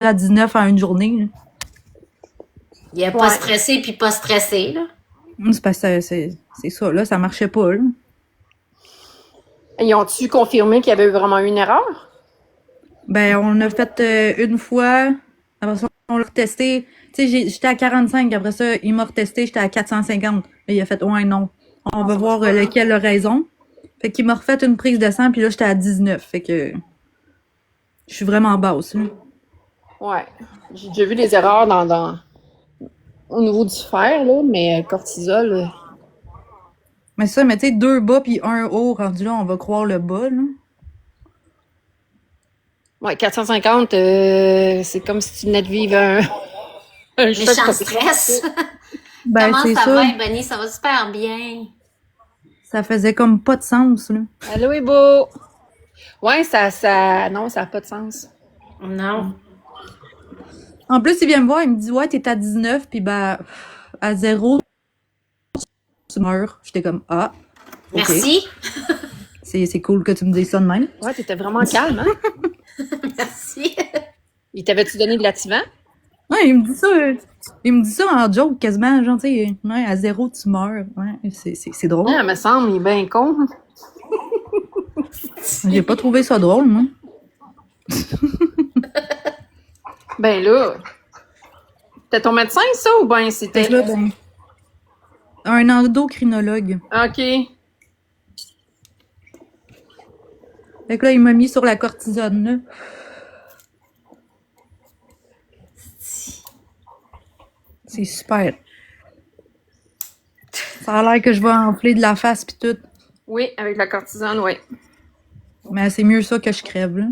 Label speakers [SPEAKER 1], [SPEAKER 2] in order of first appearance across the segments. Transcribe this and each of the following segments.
[SPEAKER 1] à 19 en une journée. Là.
[SPEAKER 2] Il a pas stressé puis pas stressé, là.
[SPEAKER 1] C'est parce que c'est ça, là, ça marchait pas. Là.
[SPEAKER 3] Ils ont-tu confirmé qu'il y avait vraiment eu une erreur?
[SPEAKER 1] Ben, on l'a fait une fois. Après ça, on l'a retesté. Tu sais, j'étais à 45. Après ça, il m'a retesté, j'étais à 450. Et il a fait, ouais, non. On va voir lequel a raison. Fait qu'il m'a refait une prise de sang, puis là, j'étais à 19. Fait que je suis vraiment basse. Là.
[SPEAKER 3] Ouais. J'ai déjà vu des erreurs au niveau du fer, là, mais cortisol.
[SPEAKER 1] Mais ça, mais tu sais, 2 bas puis 1 haut, rendu là, on va croire le bas, là.
[SPEAKER 3] Ouais, 450, c'est comme si tu venais de vivre un
[SPEAKER 2] Méchant stress.
[SPEAKER 1] Ben,
[SPEAKER 2] Comment
[SPEAKER 1] c'est
[SPEAKER 2] ça
[SPEAKER 1] ça.
[SPEAKER 2] va, Bonnie? Ça va super bien.
[SPEAKER 1] Ça faisait comme pas de sens, là.
[SPEAKER 3] Allô, est beau! Ouais, non, ça n'a pas de sens.
[SPEAKER 2] Non.
[SPEAKER 1] En plus, il vient me voir, il me dit, ouais, t'es à 19, puis ben, à 0, tu meurs. J'étais comme, ah, ok.
[SPEAKER 2] Merci.
[SPEAKER 1] C'est cool que tu me dises ça de même.
[SPEAKER 3] Ouais, t'étais vraiment calme, hein?
[SPEAKER 2] Merci.
[SPEAKER 3] Il t'avait-tu donné de l'activant?
[SPEAKER 1] Ouais, il me dit ça en joke, quasiment, genre, tu sais, ouais, à 0, tu meurs. Ouais, c'est drôle.
[SPEAKER 3] Ah, me semble, il est bien con.
[SPEAKER 1] J'ai pas trouvé ça drôle, moi.
[SPEAKER 3] Ben là, c'était ton médecin, ça, ou ben c'était...
[SPEAKER 1] Fait que là, ben, un endocrinologue.
[SPEAKER 3] OK.
[SPEAKER 1] Fait que là, il m'a mis sur la cortisone, là. C'est super. Ça a l'air que je vais enfler de la face pis tout.
[SPEAKER 3] Oui, avec la cortisone, oui.
[SPEAKER 1] Mais c'est mieux ça que je crève, là.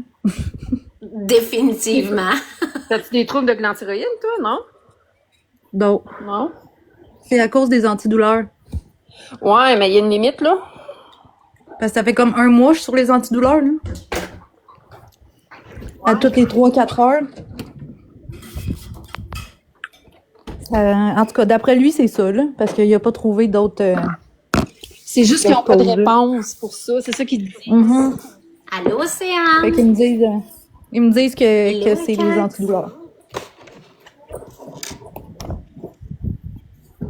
[SPEAKER 2] Définitivement.
[SPEAKER 3] T'as-tu des troubles de glantyroïde, toi, non?
[SPEAKER 1] Donc,
[SPEAKER 3] Non?
[SPEAKER 1] c'est à cause des antidouleurs.
[SPEAKER 3] Ouais, mais il y a une limite, là.
[SPEAKER 1] Parce que ça fait comme 1 mois que je suis sur les antidouleurs, là. À toutes les 3-4 heures. En tout cas, d'après lui, c'est ça, là. Parce qu'il a pas trouvé d'autres...
[SPEAKER 3] C'est juste qu'ils n'ont pas de
[SPEAKER 1] cause, là.
[SPEAKER 3] réponse pour ça. C'est ça qu'ils disent.
[SPEAKER 1] Mhm.
[SPEAKER 2] Allô, Océane?
[SPEAKER 1] Fait qu'ils me disent... ils me disent que
[SPEAKER 2] Hello,
[SPEAKER 1] c'est
[SPEAKER 2] Kat.
[SPEAKER 1] les antidouleurs.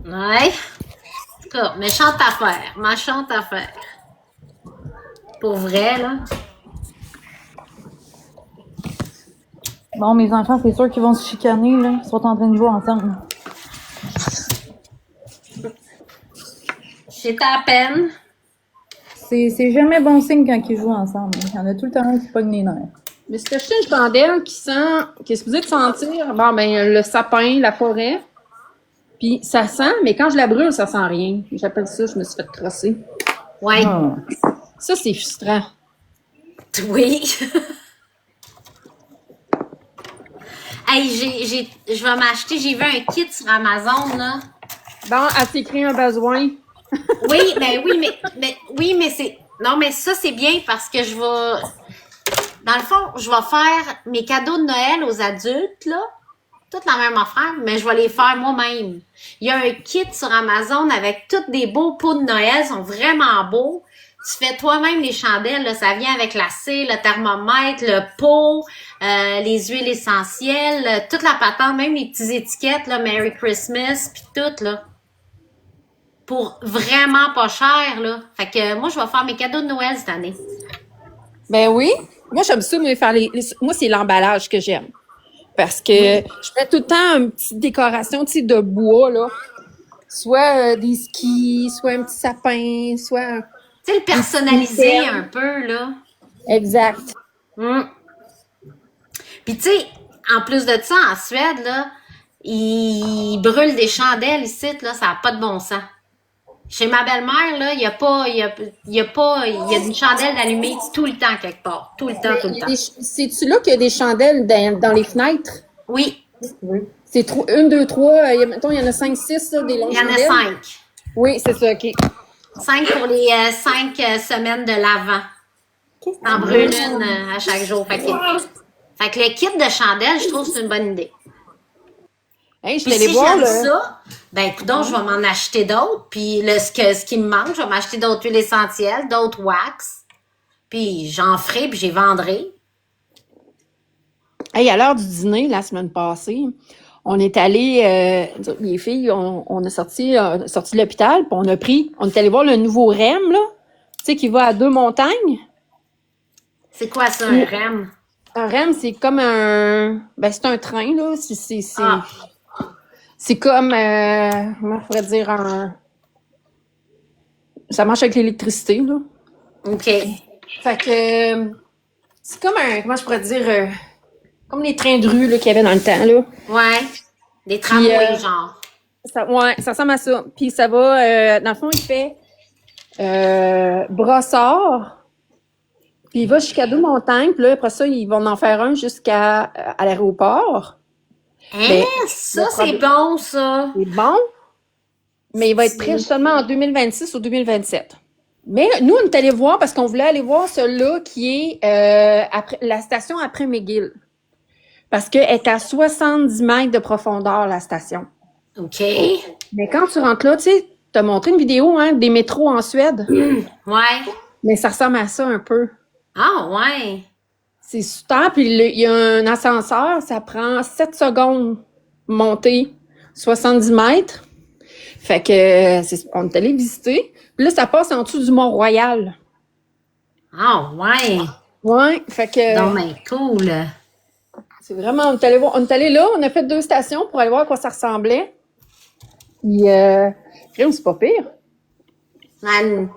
[SPEAKER 2] Ouais. En tout cas, méchante affaire. Méchante affaire. Pour vrai, là.
[SPEAKER 1] Bon, mes enfants, c'est sûr qu'ils vont se chicaner, là. Ils sont en train de jouer ensemble.
[SPEAKER 2] J'étais à peine.
[SPEAKER 1] C'est jamais bon signe quand ils jouent ensemble. Il y en a tout le temps un qui pogne les nerfs.
[SPEAKER 3] Mais c'est acheté une chandelle qui est supposée de sentir, bon, ben, le sapin, la forêt. Puis ça sent, mais quand je la brûle, ça sent rien. J'appelle ça, je me suis fait crosser.
[SPEAKER 2] Ouais.
[SPEAKER 1] Ah.
[SPEAKER 3] Ça, c'est frustrant.
[SPEAKER 2] Oui. Hey, je vais m'acheter, j'ai vu un kit sur Amazon, là.
[SPEAKER 3] Bon, elle t'écrit un besoin.
[SPEAKER 2] Oui, mais c'est. Non, mais ça, c'est bien parce que je vais. Dans le fond, je vais faire mes cadeaux de Noël aux adultes, là. Toute la même affaire, mais je vais les faire moi-même. Il y a un kit sur Amazon avec tous des beaux pots de Noël, ils sont vraiment beaux. Tu fais toi-même les chandelles, là, ça vient avec la cire, le thermomètre, le pot, les huiles essentielles, toute la patente, même les petites étiquettes, là, Merry Christmas, puis tout, là. Pour vraiment pas cher, là. Fait que moi, je vais faire mes cadeaux de Noël cette année.
[SPEAKER 3] Ben oui. Moi, j'aime ça, mais moi, c'est l'emballage que j'aime. Parce que je mets tout le temps une petite décoration, tu sais, de bois, là. Soit des skis, soit un petit sapin, soit...
[SPEAKER 2] Tu sais, le personnaliser un peu, là.
[SPEAKER 3] Exact.
[SPEAKER 2] Puis tu sais, en plus de ça, en Suède, là, ils brûlent des chandelles ici, là, ça n'a pas de bon sens. Chez ma belle-mère, là, il y a une chandelle allumée tout le temps quelque part. Tout le temps, tout le temps.
[SPEAKER 3] C'est-tu là qu'il y a des chandelles dans les fenêtres?
[SPEAKER 2] Oui,
[SPEAKER 3] C'est 1, 2, 3, mettons, il y en a 5, 6, là, des longues
[SPEAKER 2] il y en a
[SPEAKER 3] chandelles.
[SPEAKER 2] 5.
[SPEAKER 3] Oui, c'est ça, OK.
[SPEAKER 2] 5 pour les 5 semaines de l'Avent. T'en brûles une à chaque jour. Fait que le kit de chandelles, je trouve que c'est une bonne idée.
[SPEAKER 3] Hey, je
[SPEAKER 2] Puis
[SPEAKER 3] suis allée
[SPEAKER 2] si
[SPEAKER 3] voir,
[SPEAKER 2] j'aime
[SPEAKER 3] là.
[SPEAKER 2] ça, ben coudonc, je vais m'en acheter d'autres. Puis ce qui me manque, je vais m'acheter d'autres huiles essentielles, d'autres wax. Puis j'en ferai, puis j'y vendrai.
[SPEAKER 3] Hey, à l'heure du dîner, la semaine passée, on est allé, les filles, on a sorti de l'hôpital, puis on est allé voir le nouveau REM, là, tu sais, qui va à Deux-Montagnes.
[SPEAKER 2] C'est quoi ça, un REM?
[SPEAKER 3] Un REM, c'est comme c'est un train, là,
[SPEAKER 2] Ah,
[SPEAKER 3] c'est comme, comment je pourrais dire, ça marche avec l'électricité, là.
[SPEAKER 2] OK.
[SPEAKER 3] Fait que, c'est comme comment je pourrais dire, comme les trains de rue, là, qu'il y avait dans le temps, là.
[SPEAKER 2] Ouais. Des
[SPEAKER 3] Puis,
[SPEAKER 2] tramways, genre.
[SPEAKER 3] ça ressemble à ça. Puis ça va, dans le fond, il fait Brossard, puis il va jusqu'à Deux-Montagnes, puis là, après ça, ils vont en faire un à l'aéroport.
[SPEAKER 2] Hein?
[SPEAKER 3] Mais
[SPEAKER 2] Ça,
[SPEAKER 3] le
[SPEAKER 2] c'est
[SPEAKER 3] problème,
[SPEAKER 2] bon, ça.
[SPEAKER 3] c'est bon, mais il va être prêt seulement en 2026 ou 2027. Mais nous, on est allés voir parce qu'on voulait aller voir celui-là qui est après la station après McGill. Parce qu'elle est à 70 mètres de profondeur, la station.
[SPEAKER 2] OK.
[SPEAKER 3] Mais quand tu rentres là, tu sais, t'as montré une vidéo, hein, des métros en Suède.
[SPEAKER 2] Ouais.
[SPEAKER 3] Mais ça ressemble à ça un peu.
[SPEAKER 2] Ah, ouais.
[SPEAKER 3] C'est super. Puis il y a un ascenseur, ça prend 7 secondes monter 70 mètres. Fait que on est allé visiter. Puis là, ça passe en dessous du Mont-Royal.
[SPEAKER 2] Ah, ouais.
[SPEAKER 3] Ouais, fait que
[SPEAKER 2] Non, mais cool.
[SPEAKER 3] c'est vraiment, on est allé là, on a fait 2 stations pour aller voir à quoi ça ressemblait. Puis, crime, c'est pas pire.
[SPEAKER 2] Man,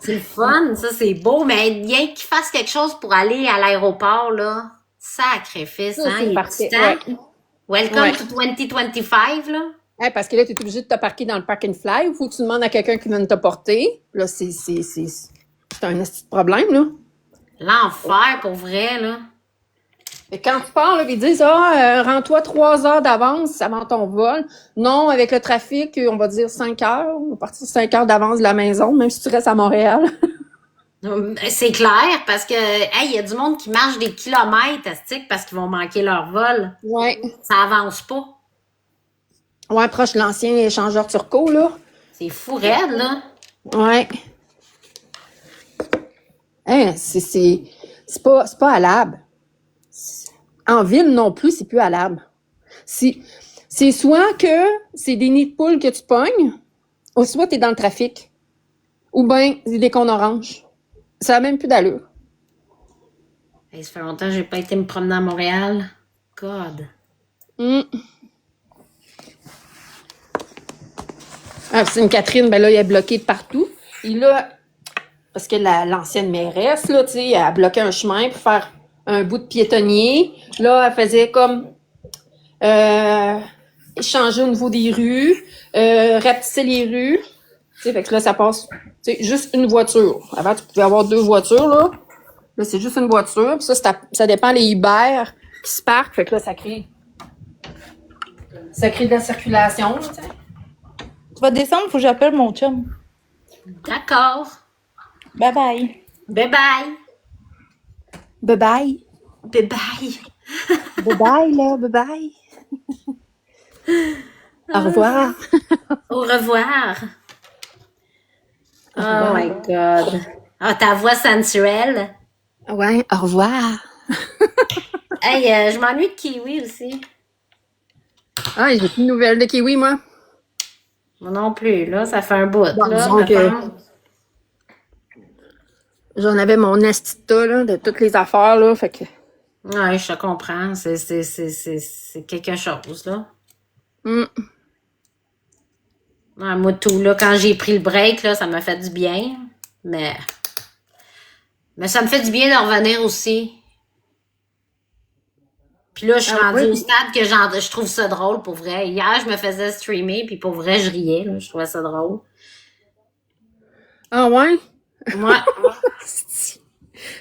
[SPEAKER 2] c'est le fun, ça, c'est beau, mais bien qu'ils fassent quelque chose pour aller à l'aéroport, là. Sacrifice,
[SPEAKER 3] Ça,
[SPEAKER 2] hein?
[SPEAKER 3] c'est
[SPEAKER 2] Il est
[SPEAKER 3] parfait.
[SPEAKER 2] temps. Welcome
[SPEAKER 3] Ouais.
[SPEAKER 2] to 2025, là.
[SPEAKER 3] Ouais, parce que là, t'es obligé de te parquer dans le park and fly. Il faut que tu demandes à quelqu'un qui vienne te porter. Là, c'est un petit problème, là.
[SPEAKER 2] L'enfer, pour vrai, là.
[SPEAKER 3] Et quand tu pars, là, ils disent, rends-toi 3 heures d'avance avant ton vol. Non, avec le trafic, on va dire 5 heures. On va partir 5 heures d'avance de la maison, même si tu restes à Montréal.
[SPEAKER 2] C'est clair, parce que, hey, il y a du monde qui marche des kilomètres, astique, parce qu'ils vont manquer leur vol.
[SPEAKER 3] Ouais.
[SPEAKER 2] Ça avance pas.
[SPEAKER 3] Ouais, proche de l'ancien échangeur turco, là.
[SPEAKER 2] C'est fou raide, là.
[SPEAKER 3] Ouais. Hein, c'est pas halable. En ville non plus, c'est plus halable. C'est soit que c'est des nids de poules que tu pognes, ou soit t'es dans le trafic. Ou bien des cons oranges. Ça a même plus d'allure.
[SPEAKER 2] Hey, ça fait longtemps que j'ai pas été me promener à Montréal. God.
[SPEAKER 3] Mm. Ah, Sainte-Catherine, ben là, elle est bloquée de partout. Et là, parce que l'ancienne mairesse, là, tu sais, elle a bloqué un chemin pour faire un bout de piétonnier. Là, elle faisait comme changer au niveau des rues, rapetisser les rues. Tu sais, fait que là, ça passe, tu sais, juste une voiture. Avant, tu pouvais avoir 2 voitures, là. Là, c'est juste une voiture. Puis ça dépend les Uber qui se parquent. Fait que là, ça crée de la circulation, tu sais.
[SPEAKER 1] Tu vas descendre, faut que j'appelle mon chum.
[SPEAKER 2] D'accord.
[SPEAKER 1] Bye bye.
[SPEAKER 2] Bye bye.
[SPEAKER 3] Bye bye.
[SPEAKER 2] Bye bye.
[SPEAKER 3] Bye bye, là. Bye bye. Au revoir.
[SPEAKER 2] Au revoir. Oh my God. Ah, ta voix sensuelle.
[SPEAKER 3] Ouais, au revoir.
[SPEAKER 2] Hey, je m'ennuie de Kiwi aussi.
[SPEAKER 3] Ah, j'ai plus de nouvelles de kiwi, moi.
[SPEAKER 2] Moi non plus, là. Ça fait un bout,
[SPEAKER 3] Bon,
[SPEAKER 2] là.
[SPEAKER 3] disons
[SPEAKER 2] me
[SPEAKER 3] que-
[SPEAKER 2] semble.
[SPEAKER 3] J'en avais mon astita, là, de toutes les affaires, là. Fait que.
[SPEAKER 2] Ouais, je te comprends. C'est quelque chose, là.
[SPEAKER 3] Mm.
[SPEAKER 2] Ouais, moi, tout, là, quand j'ai pris le break, là, ça m'a fait du bien. Mais ça me fait du bien de revenir aussi. Puis là, je suis rendue au stade que je trouve ça drôle, pour vrai. Hier, je me faisais streamer, puis pour vrai, je riais, là. Je trouvais ça drôle.
[SPEAKER 3] Ah ouais?
[SPEAKER 2] Moi,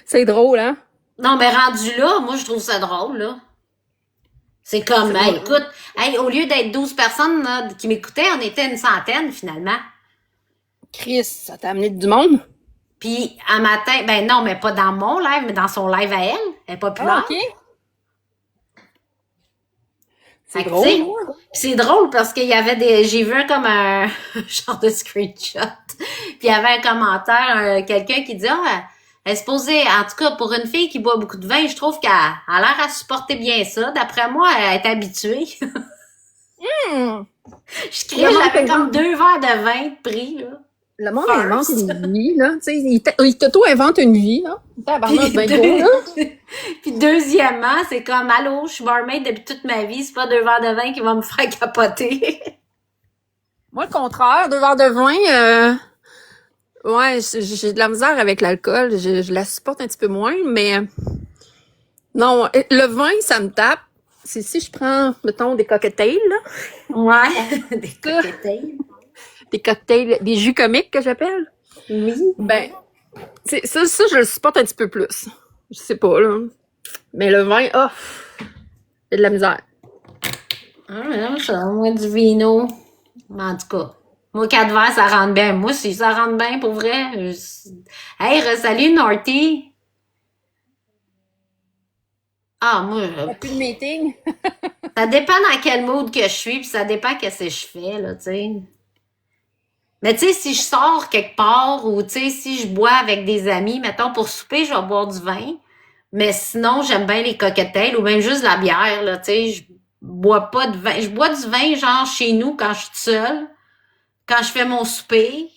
[SPEAKER 3] C'est drôle, hein?
[SPEAKER 2] non, mais rendu là, moi, je trouve ça drôle, là. C'est comme, hey, écoute, hey, au lieu d'être 12 personnes là, qui m'écoutaient, on était une centaine, finalement.
[SPEAKER 3] Chris, ça t'a amené du monde?
[SPEAKER 2] Puis, un matin, ben non, mais pas dans mon live, mais dans son live à elle. Elle est populaire.
[SPEAKER 3] Ah, OK. C'est
[SPEAKER 2] Fait que,
[SPEAKER 3] drôle.
[SPEAKER 2] tu sais, c'est drôle parce qu'il y avait j'ai vu comme un genre de screenshot. Puis il y avait un commentaire, quelqu'un qui dit, Elle est supposée, en tout cas, pour une fille qui boit beaucoup de vin, je trouve qu'elle a l'air à supporter bien ça. D'après moi, elle est habituée.
[SPEAKER 3] Hmm.
[SPEAKER 2] Je criais, j'avais comme 2 verres de vin de prix, là.
[SPEAKER 3] Le monde
[SPEAKER 2] First.
[SPEAKER 3] invente une vie, là. Tu sais, il t'auto-invente une vie, là. Tabarnak, ben gros, là.
[SPEAKER 2] Puis deuxièmement, c'est comme, allô, je suis barmaid depuis toute ma vie, c'est pas 2 verres de vin qui vont me faire capoter.
[SPEAKER 3] Moi, le contraire, 2 verres de vin, ouais, j'ai de la misère avec l'alcool. Je la supporte un petit peu moins, mais non, le vin, ça me tape. C'est si je prends, mettons, des cocktails, là.
[SPEAKER 2] Ouais, des cocktails.
[SPEAKER 3] Des cocktails, des jus comiques que j'appelle.
[SPEAKER 2] Oui.
[SPEAKER 3] Ben, ça, je le supporte un petit peu plus. Je sais pas, là. Mais le vin, oh, j'ai de la misère.
[SPEAKER 2] Ah, non, ça, moi, du vino. En tout cas, moi, 4 verres, ça rentre bien. Moi, si ça rentre bien, pour vrai. Hey, salut, Norty. Ah, moi,
[SPEAKER 3] Plus de meeting.
[SPEAKER 2] ça dépend dans quel mood que je suis, puis ça dépend qu'est-ce que je fais, là, tu sais. Mais tu sais, si je sors quelque part ou tu sais, si je bois avec des amis, mettons pour souper, je vais boire du vin. Mais sinon, j'aime bien les cocktails ou même juste la bière, là, tu sais. Je bois pas de vin. Je bois du vin, genre, chez nous, quand je suis toute seule, quand je fais mon souper.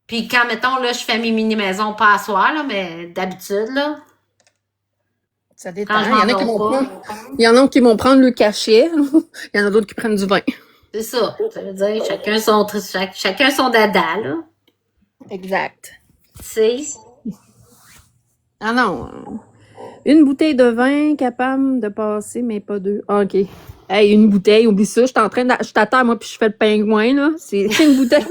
[SPEAKER 2] Puis quand, mettons, là, je fais mes mini-maisons, pas à soir, là, mais d'habitude, là.
[SPEAKER 3] Ça dépend.
[SPEAKER 2] Quand je
[SPEAKER 3] Il y en a qui
[SPEAKER 2] m'endors
[SPEAKER 3] vont
[SPEAKER 2] pas.
[SPEAKER 3] prendre, il y en a qui vont prendre le cachet. Il y en a d'autres qui prennent du vin.
[SPEAKER 2] C'est ça. Ça veut dire chacun son dada, là.
[SPEAKER 3] Exact.
[SPEAKER 2] Tu sais.
[SPEAKER 3] Ah non. Une bouteille de vin capable de passer, mais pas deux. Ah, OK. Hey, une bouteille, oublie ça. Je t'attends, moi, puis je fais le pingouin, là. C'est une bouteille.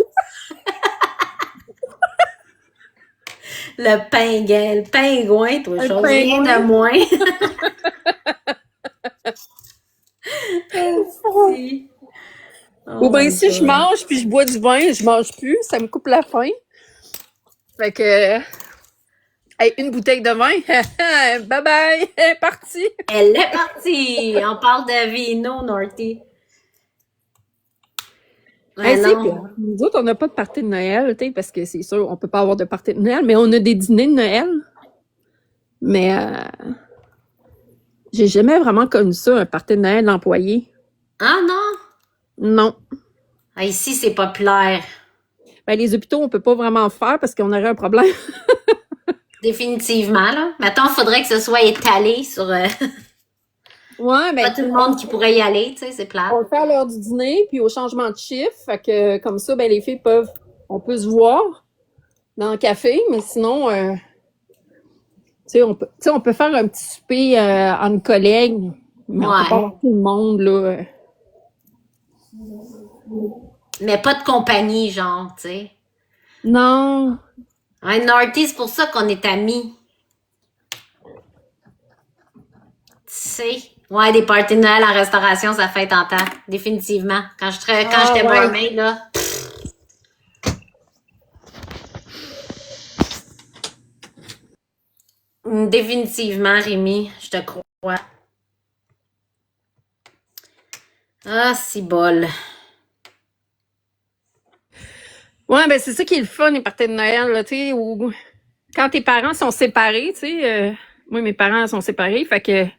[SPEAKER 2] Le pingouin, toi,
[SPEAKER 3] Le
[SPEAKER 2] chose, rien
[SPEAKER 3] pingouin.
[SPEAKER 2] de moins.
[SPEAKER 3] Ou bien si je mange puis je bois du vin, je mange plus, ça me coupe la faim. Fait que hey, une bouteille de vin, bye bye, parti.
[SPEAKER 2] Elle est partie. On parle de vino, Norty.
[SPEAKER 3] Hey,
[SPEAKER 2] Ouais,
[SPEAKER 3] c'est
[SPEAKER 2] non.
[SPEAKER 3] pire. Nous autres, on n'a pas de party de Noël, tu sais, parce que c'est sûr, on peut pas avoir de party de Noël, mais on a des dîners de Noël. Mais j'ai jamais vraiment connu ça, un party de Noël d'employés.
[SPEAKER 2] Ah non?
[SPEAKER 3] Non.
[SPEAKER 2] Ah, ici, c'est populaire.
[SPEAKER 3] Ben, les hôpitaux, on peut pas vraiment le faire parce qu'on aurait un problème.
[SPEAKER 2] Définitivement, là. Maintenant, il faudrait que ce soit étalé sur
[SPEAKER 3] Ouais,
[SPEAKER 2] pas
[SPEAKER 3] ben,
[SPEAKER 2] tout le monde qui pourrait y aller, tu sais, c'est plate.
[SPEAKER 3] on le fait à l'heure du dîner, puis au changement de chiffre. Fait que comme ça, ben les filles on peut se voir dans le café, mais sinon, tu sais, on peut faire un petit souper entre collègues, mais on
[SPEAKER 2] Ouais.
[SPEAKER 3] peut pas avoir tout le monde là.
[SPEAKER 2] Mais pas de compagnie, genre, tu sais.
[SPEAKER 3] Non.
[SPEAKER 2] Ouais, Norty, c'est pour ça qu'on est amis. Tu sais. Ouais, des parties de Noël en restauration, ça fait tentant. Définitivement. Quand j'étais
[SPEAKER 3] ouais.
[SPEAKER 2] barmaid, là. Définitivement, Rémi, je te crois. Ah, si bol.
[SPEAKER 3] Ouais, ben c'est ça qui est le fun, les parties de Noël, là, tu sais, où quand tes parents sont séparés, tu sais, moi mes parents sont séparés, fait que tu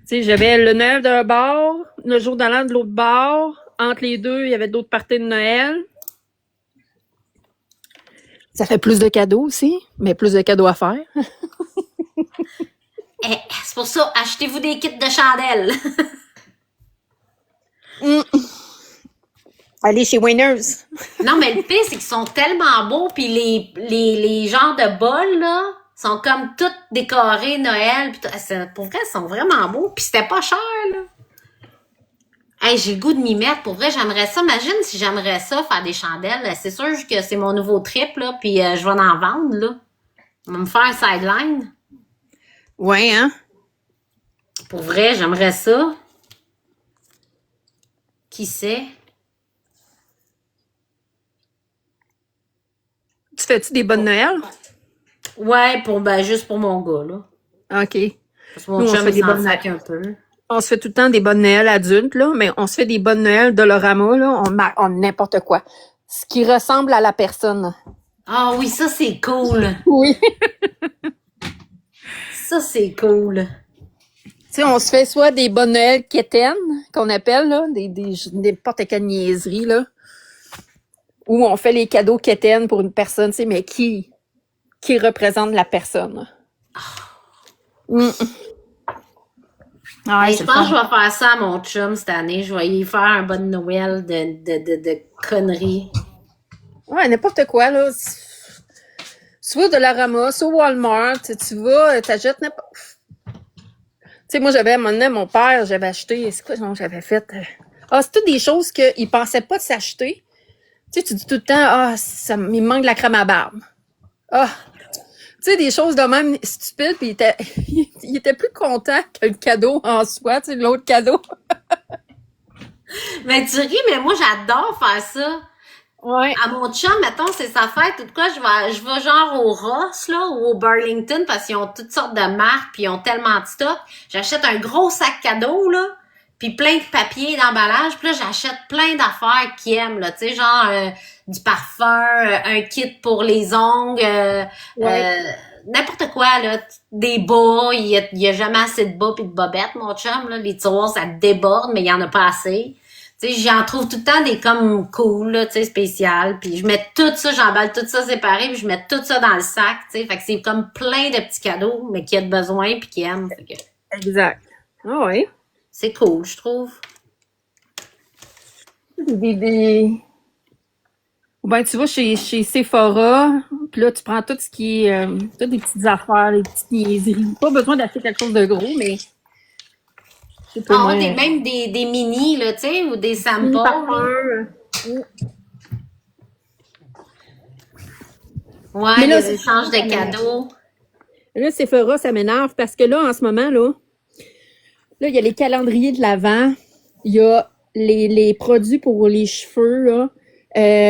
[SPEAKER 3] sais, j'avais le Noël d'un bord, le jour de l'an de l'autre bord. Entre les deux, il y avait d'autres parties de Noël. Ça fait plus de cadeaux aussi, mais plus de cadeaux à faire.
[SPEAKER 2] Eh, c'est pour ça, achetez-vous des kits de chandelles.
[SPEAKER 3] Allez chez Winners.
[SPEAKER 2] Non, mais le pire, c'est qu'ils sont tellement beaux, puis les genres de bols, là, sont comme toutes décorés Noël. Pis pour vrai, ils sont vraiment beaux, puis c'était pas cher, là. Hey, j'ai le goût de m'y mettre. Pour vrai, j'aimerais ça. Imagine si j'aimerais ça, faire des chandelles. C'est sûr que c'est mon nouveau trip, là, puis je vais en vendre, là. On va me faire un sideline.
[SPEAKER 3] Ouais, hein?
[SPEAKER 2] Pour vrai, j'aimerais ça. Qui sait?
[SPEAKER 3] Tu fais-tu des bonnes Noël?
[SPEAKER 2] Ouais, juste pour mon gars, là.
[SPEAKER 3] OK.
[SPEAKER 2] Parce que mon
[SPEAKER 3] Nous, on
[SPEAKER 2] chum,
[SPEAKER 3] fait
[SPEAKER 2] il
[SPEAKER 3] des
[SPEAKER 2] s'en
[SPEAKER 3] bonnes
[SPEAKER 2] sac un peu.
[SPEAKER 3] On se fait tout le temps des bonnes Noël adultes, là, mais on se fait des bonnes Noël Dolorama, là, on n'importe quoi. Ce qui ressemble à la personne.
[SPEAKER 2] Ah oui, ça c'est cool.
[SPEAKER 3] Oui.
[SPEAKER 2] Ça c'est cool.
[SPEAKER 3] Tu sais, on se fait soit des bonnes Noël quétaines, qu'on appelle, là, n'importe quelle niaiserie, là, ou on fait les cadeaux quétaines pour une personne, tu sais, mais qui représente la personne. Mm.
[SPEAKER 1] Ah, ouais,
[SPEAKER 2] Hey,
[SPEAKER 1] c'est
[SPEAKER 2] je
[SPEAKER 1] le
[SPEAKER 2] pense que
[SPEAKER 1] fun.
[SPEAKER 2] je vais faire ça à mon chum cette année. Je vais y faire un bon Noël de conneries.
[SPEAKER 3] Ouais, n'importe quoi, là. Soit de la ramasse, au Walmart, tu vas, t'achètes n'importe. Tu sais, moi, j'avais, à un moment donné, mon père, j'avais acheté, c'est quoi, non, j'avais fait? Ah, c'est toutes des choses qu'il pensait pas de s'acheter. Tu sais, tu dis tout le temps, ah, il me manque de la crème à barbe. Ah, tu sais, des choses de même stupides, puis il était plus content que le cadeau en soi, tu sais, l'autre cadeau.
[SPEAKER 2] Mais tu ris, mais moi j'adore faire ça.
[SPEAKER 3] Ouais.
[SPEAKER 2] À mon chum, mettons, c'est sa fête, tout quoi, je vais genre au Ross, là, ou au Burlington, parce qu'ils ont toutes sortes de marques, puis ils ont tellement de stock. J'achète un gros sac cadeau, là, puis plein de papier d'emballage, puis là, j'achète plein d'affaires qu'il aime, là, tu sais, genre du parfum, un kit pour les ongles,
[SPEAKER 3] Ouais.
[SPEAKER 2] n'importe quoi, là, des bas, il y a jamais assez de bas puis de bobettes, mon chum, là, les tiroirs, ça déborde, mais il y en a pas assez. Tu sais, j'en trouve tout le temps des comme cool, là, tu sais, spéciales. Puis je mets tout ça, j'emballe tout ça séparé, puis je mets tout ça dans le sac, tu sais. Fait que c'est comme plein de petits cadeaux, mais qui a besoin puis qui aiment. Fait que
[SPEAKER 3] Exact. Ah ouais.
[SPEAKER 2] c'est cool, je trouve.
[SPEAKER 3] Des... Ben, tu vas chez Sephora, puis là, tu prends tout ce qui est, toutes des petites affaires, les petites niaiseries. Pas besoin d'acheter quelque chose de gros, mais, je sais pas,
[SPEAKER 2] Ah,
[SPEAKER 3] moi,
[SPEAKER 2] ouais, même des mini, là, tu sais, ou des samples,
[SPEAKER 3] mini
[SPEAKER 2] là.
[SPEAKER 3] parfum.
[SPEAKER 2] Ouais,
[SPEAKER 3] Mais là,
[SPEAKER 2] des échanges de cadeaux.
[SPEAKER 3] Sephora, ça m'énerve parce que là, en ce moment, là, il y a les calendriers de l'Avent, il y a les produits pour les cheveux, là.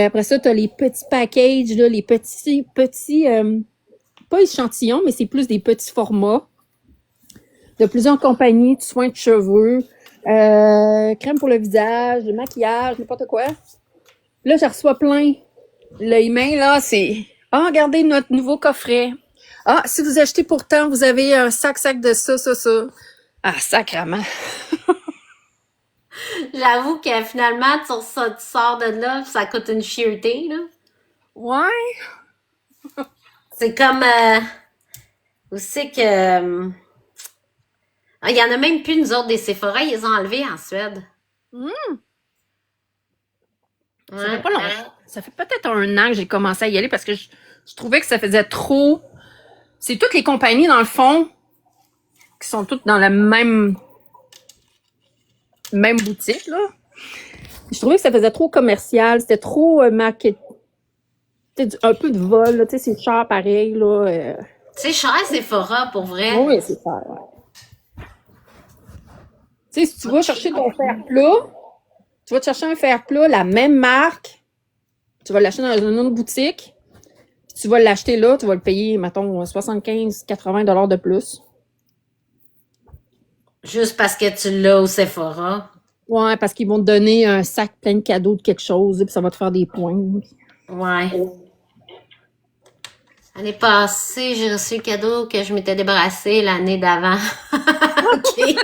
[SPEAKER 3] Après ça, tu as les petits packages, là, les petits, pas échantillons, mais c'est plus des petits formats de plusieurs compagnies de soins de cheveux, crème pour le visage, le maquillage, n'importe quoi. Là, je reçois plein. Le email, là, c'est ah, regardez notre nouveau coffret. Ah, si vous achetez pourtant, vous avez un sac de ça. Ah, sacrement.
[SPEAKER 2] J'avoue que finalement, tu sors de là, puis ça coûte une chieuté, là.
[SPEAKER 3] Ouais.
[SPEAKER 2] C'est comme, où c'est que, il y en a même plus, nous autres, des Sephora, ils les ont enlevés en Suède.
[SPEAKER 3] Ça fait
[SPEAKER 2] Ouais.
[SPEAKER 3] pas longtemps. Ça fait peut-être un an que j'ai commencé à y aller parce que je trouvais que ça faisait trop. C'est toutes les compagnies, dans le fond, qui sont toutes dans la même boutique, là. Je trouvais que ça faisait trop commercial, c'était trop market, un peu de vol, là, tu sais, c'est cher pareil, là.
[SPEAKER 2] C'est cher, Sephora, pour vrai.
[SPEAKER 3] Oui, c'est cher, ouais. Tu sais, si tu vas chercher ton fer plat, tu vas te chercher un fer plat, la même marque, tu vas l'acheter dans une autre boutique, puis tu vas l'acheter là, tu vas le payer, mettons, 75-80 $ de plus.
[SPEAKER 2] Juste parce que tu l'as au Sephora.
[SPEAKER 3] Ouais, parce qu'ils vont te donner un sac plein de cadeaux de quelque chose, puis ça va te faire des points.
[SPEAKER 2] Ouais. L'année passée, j'ai reçu le cadeau que je m'étais débarrassé l'année d'avant. OK.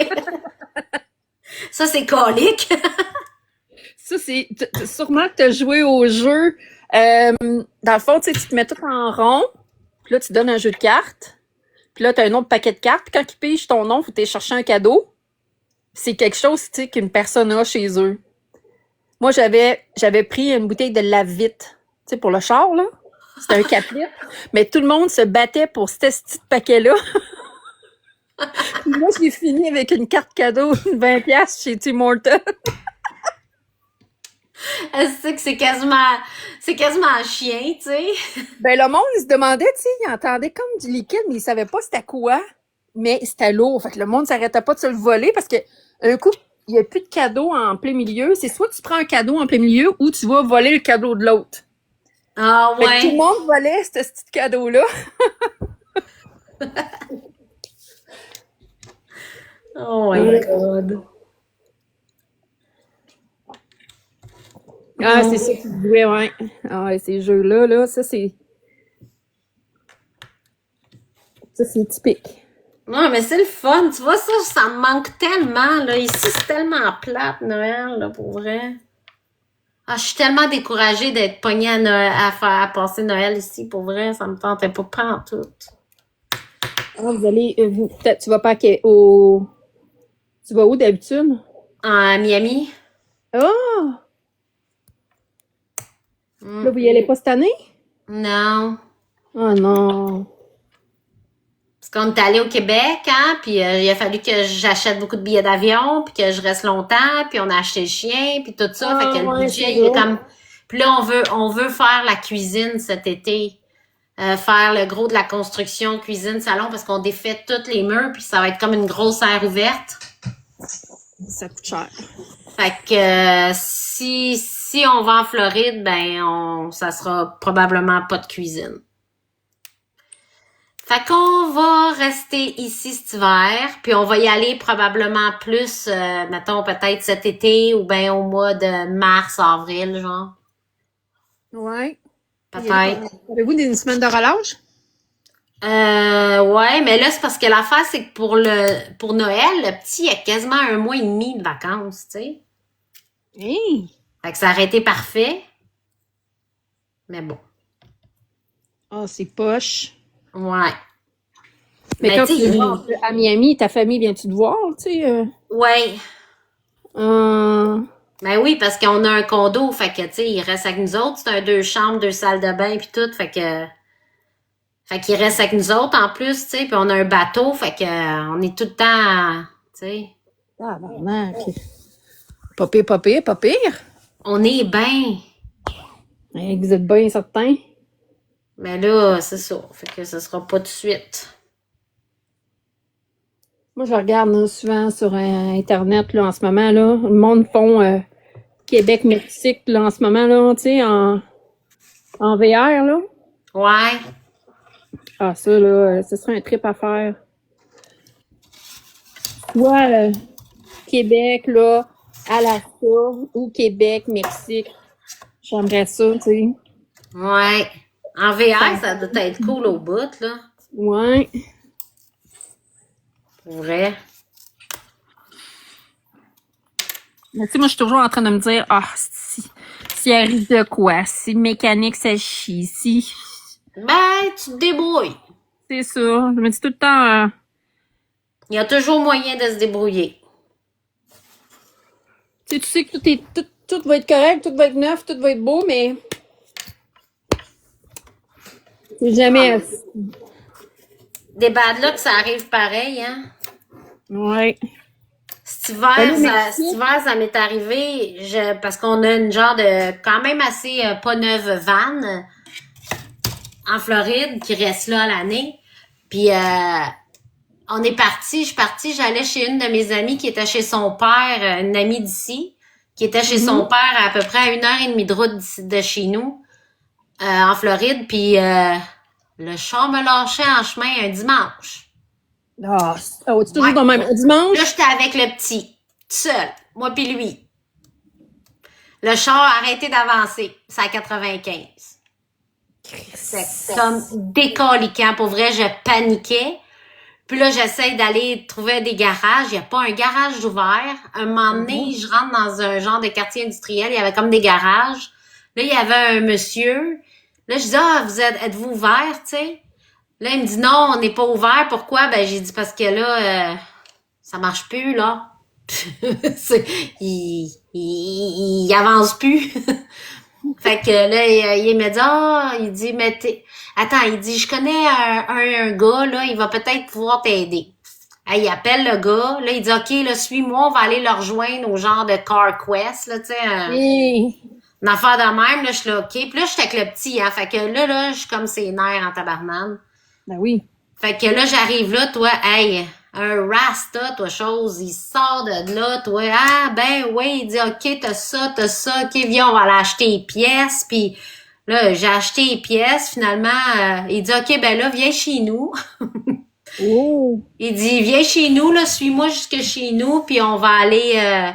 [SPEAKER 2] Ça, c'est colique.
[SPEAKER 3] Ça, c'est sûrement que tu as joué au jeu. Dans le fond, tu sais, tu te mets tout en rond, puis là, tu donnes un jeu de cartes, puis là, tu as un autre paquet de cartes, puis quand ils pigent ton nom, faut aller chercher un cadeau. C'est quelque chose, tu sais, qu'une personne a chez eux. Moi, j'avais pris une bouteille de lave-vite, tu sais, pour le char, là. C'était un 4 litres. Mais tout le monde se battait pour ce petit paquet-là. Moi, j'ai fini avec une carte cadeau de 20$ chez Tim Hortons.
[SPEAKER 2] C'est que c'est quasiment un chien, tu sais.
[SPEAKER 3] Ben, le monde, il se demandait, tu sais, il entendait comme du liquide, mais il savait pas c'était quoi. Mais c'était lourd. Fait que le monde s'arrêtait pas de se le voler parce que, un coup, il y a plus de cadeau en plein milieu. C'est soit tu prends un cadeau en plein milieu ou tu vas voler le cadeau de l'autre.
[SPEAKER 2] Ah
[SPEAKER 3] Fait que tout le
[SPEAKER 2] ouais.
[SPEAKER 3] monde volait ce petit cadeau-là.
[SPEAKER 2] Oh my God.
[SPEAKER 3] Ah, c'est ça qui jouait, ouais. Ah, ouais, ces jeux-là, là, ça, c'est Ça, c'est typique.
[SPEAKER 2] Non, mais c'est le fun. Tu vois, ça me manque tellement, là. Ici, c'est tellement plate, Noël, là, pour vrai. Ah, je suis tellement découragée d'être pognée à Noël, à passer Noël ici, pour vrai. Ça me tentait pas en tout.
[SPEAKER 3] Ah, vous allez, tu vas pas tu vas où d'habitude?
[SPEAKER 2] À Miami?
[SPEAKER 3] Ah!
[SPEAKER 2] Mm.
[SPEAKER 3] Là, vous y allez pas cette année?
[SPEAKER 2] Non.
[SPEAKER 3] Oh non.
[SPEAKER 2] Parce qu'on est allé au Québec, hein, puis il a fallu que j'achète beaucoup de billets d'avion, puis que je reste longtemps, puis on a acheté le chien, puis tout ça. Fait
[SPEAKER 3] Ah,
[SPEAKER 2] que le
[SPEAKER 3] ouais,
[SPEAKER 2] budget,
[SPEAKER 3] c'est
[SPEAKER 2] il est
[SPEAKER 3] vrai.
[SPEAKER 2] comme... Puis là, on veut faire la cuisine cet été. Faire le gros de la construction, cuisine, salon, parce qu'on défait tous les murs, puis ça va être comme une grosse aire ouverte.
[SPEAKER 3] Ça coûte cher.
[SPEAKER 2] Fait que si on va en Floride, ben ça sera probablement pas de cuisine. Fait qu'on va rester ici cet hiver, puis on va y aller probablement plus, mettons peut-être cet été ou bien au mois de mars, avril, genre.
[SPEAKER 3] Ouais.
[SPEAKER 2] Peut-être.
[SPEAKER 3] Avez-vous une semaine de relâche?
[SPEAKER 2] Ouais, mais là, c'est parce que l'affaire, c'est que pour Noël, le petit a quasiment 1 mois et demi de vacances, tu sais.
[SPEAKER 3] Hey!
[SPEAKER 2] Fait que ça aurait été parfait. Mais bon.
[SPEAKER 3] Ah, c'est poche.
[SPEAKER 2] Ouais.
[SPEAKER 3] Mais
[SPEAKER 2] Mais
[SPEAKER 3] quand
[SPEAKER 2] tu
[SPEAKER 3] tu
[SPEAKER 2] sais,
[SPEAKER 3] vas à Miami, ta famille vient-tu te voir, tu sais?
[SPEAKER 2] ouais.
[SPEAKER 3] Euh,
[SPEAKER 2] Ben oui, parce qu'on a un condo, fait que, tu sais, il reste avec nous autres. C'est un 2 chambres, 2 salles de bain, puis tout, fait qu'il reste avec nous autres en plus, tu sais, puis on a un bateau, fait que on est tout le temps, tu sais,
[SPEAKER 3] Tabarnak. Pas pire, pas pire, pas pire.
[SPEAKER 2] on est bien.
[SPEAKER 3] Hey, vous êtes bien certain.
[SPEAKER 2] Mais là, c'est ça, fait que ce sera pas tout de suite.
[SPEAKER 3] Moi, je regarde là, souvent sur Internet là, en ce moment. Là, le monde font Québec-Mexique là, en ce moment, là, tu sais, en VR. Là.
[SPEAKER 2] Ouais.
[SPEAKER 3] Ah, ça, là, ce serait un trip à faire. Soit Québec, là, Alaska, ou Québec, Mexique. J'aimerais ça, tu sais.
[SPEAKER 2] Ouais. En VR, ça doit être cool au bout, là.
[SPEAKER 3] Ouais.
[SPEAKER 2] Pour vrai.
[SPEAKER 3] Mais tu sais, moi, je suis toujours en train de me dire, si arrive de quoi, si mécanique, ça chie, si...
[SPEAKER 2] Ben, tu te débrouilles.
[SPEAKER 3] C'est ça. Je me dis tout le temps,
[SPEAKER 2] Il y a toujours moyen de se débrouiller.
[SPEAKER 3] tu sais que tout va être correct, tout va être neuf, tout va être beau, mais c'est jamais assez.
[SPEAKER 2] Des bad luck, ça arrive pareil, hein.
[SPEAKER 3] Ouais.
[SPEAKER 2] Cet hiver, ça m'est arrivé, parce qu'on a une genre de, quand même assez pas neuve van en Floride qui reste là à l'année. Puis on est parti, je suis partie, j'allais chez une de mes amies qui était chez son père, une amie d'ici, qui était chez son père à peu près à 1 heure et demie de route de chez nous, en Floride. Puis le char me lâchait en chemin un dimanche.
[SPEAKER 3] Ah, c'est toujours
[SPEAKER 2] Ouais.
[SPEAKER 3] dans le même dimanche.
[SPEAKER 2] Là, j'étais avec le petit, tout seul, moi puis lui. Le char a arrêté d'avancer, c'est à 95. C'est comme décaliquant, pour vrai, je paniquais. Puis là, j'essaye d'aller trouver des garages. Il n'y a pas un garage ouvert. Un moment donné, je rentre dans un genre de quartier industriel. Il y avait comme des garages. Là, il y avait un monsieur. Là, je dis, êtes-vous ouvert, tu sais? Là, il me dit, non, on n'est pas ouvert. Pourquoi? Ben, j'ai dit, parce que là, ça marche plus, là. Il avance plus. Fait que là, il me dit, il dit, mais attends, il dit, je connais un gars, là, il va peut-être pouvoir t'aider. Il appelle le gars, là, il dit, OK, là, suis-moi, on va aller le rejoindre au genre de Car Quest, là, tu sais, une affaire de même, là, je suis là, OK. Puis là, j'étais avec le petit, hein, fait que là, je suis comme ses nerfs en tabarnane.
[SPEAKER 3] Ben oui.
[SPEAKER 2] Fait que là, j'arrive là, toi, hey, un Rasta, toi, chose, il sort de là, toi, ah, ben oui, il dit, OK, t'as ça, OK, viens, on va aller acheter les pièces, puis là, j'ai acheté les pièces, finalement, il dit, OK, ben là, viens chez nous.
[SPEAKER 3] Oh.
[SPEAKER 2] Il dit, viens chez nous, là, suis-moi jusque chez nous, puis on va aller,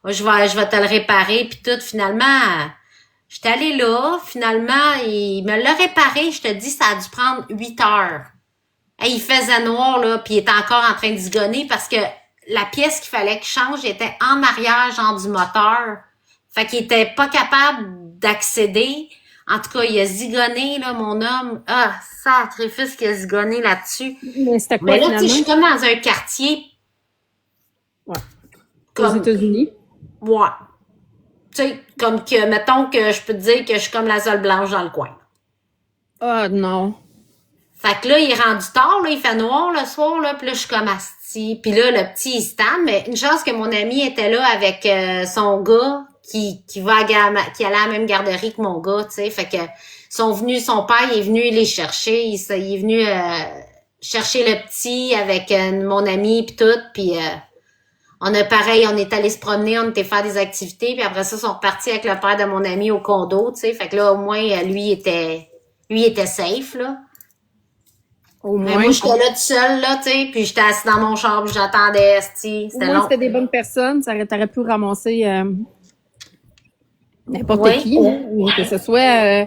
[SPEAKER 2] je vais te le réparer, puis tout, finalement, j'étais allée là, finalement, il me l'a réparé, je te dis, ça a dû prendre 8 heures. Hey, il faisait noir, là, puis il était encore en train de zigonner parce que la pièce qu'il fallait qu'il change était en arrière, genre du moteur. Fait qu'il était pas capable d'accéder. En tout cas, il a zigonné, là, mon homme. Ah, sacrifice qu'il a zigonné là-dessus.
[SPEAKER 3] Mais c'était quoi,
[SPEAKER 2] Mais là, tu sais, je suis
[SPEAKER 3] finalement?
[SPEAKER 2] comme dans un quartier,
[SPEAKER 3] Ouais. Aux
[SPEAKER 2] comme,
[SPEAKER 3] États-Unis.
[SPEAKER 2] ouais. Tu sais, comme que, mettons que je peux te dire que je suis comme la seule blanche dans le coin.
[SPEAKER 3] Ah, non.
[SPEAKER 2] Fait que là, il est rendu tard, là, il fait noir le soir, là, puis là, je suis comme asti. Puis là, le petit, il se tente, mais une chance que mon ami était là avec son gars qui va qui allait à la même garderie que mon gars, tu sais. Fait que son père, il est venu les chercher, il est venu chercher le petit avec mon ami puis tout, puis on est allé se promener, on était faire des activités, puis après ça, ils sont repartis avec le père de mon ami au condo, tu sais. Fait que là, au moins, lui était safe, là.
[SPEAKER 3] Au
[SPEAKER 2] Mais
[SPEAKER 3] moins.
[SPEAKER 2] moi, j'étais là toute seule, là, tu sais, puis j'étais assise dans mon char, puis j'attendais, esti.
[SPEAKER 3] Au
[SPEAKER 2] C'était
[SPEAKER 3] moins,
[SPEAKER 2] long.
[SPEAKER 3] c'était des bonnes personnes. T'aurais pu ramasser n'importe
[SPEAKER 2] Oui.
[SPEAKER 3] qui, hein. Que ce soit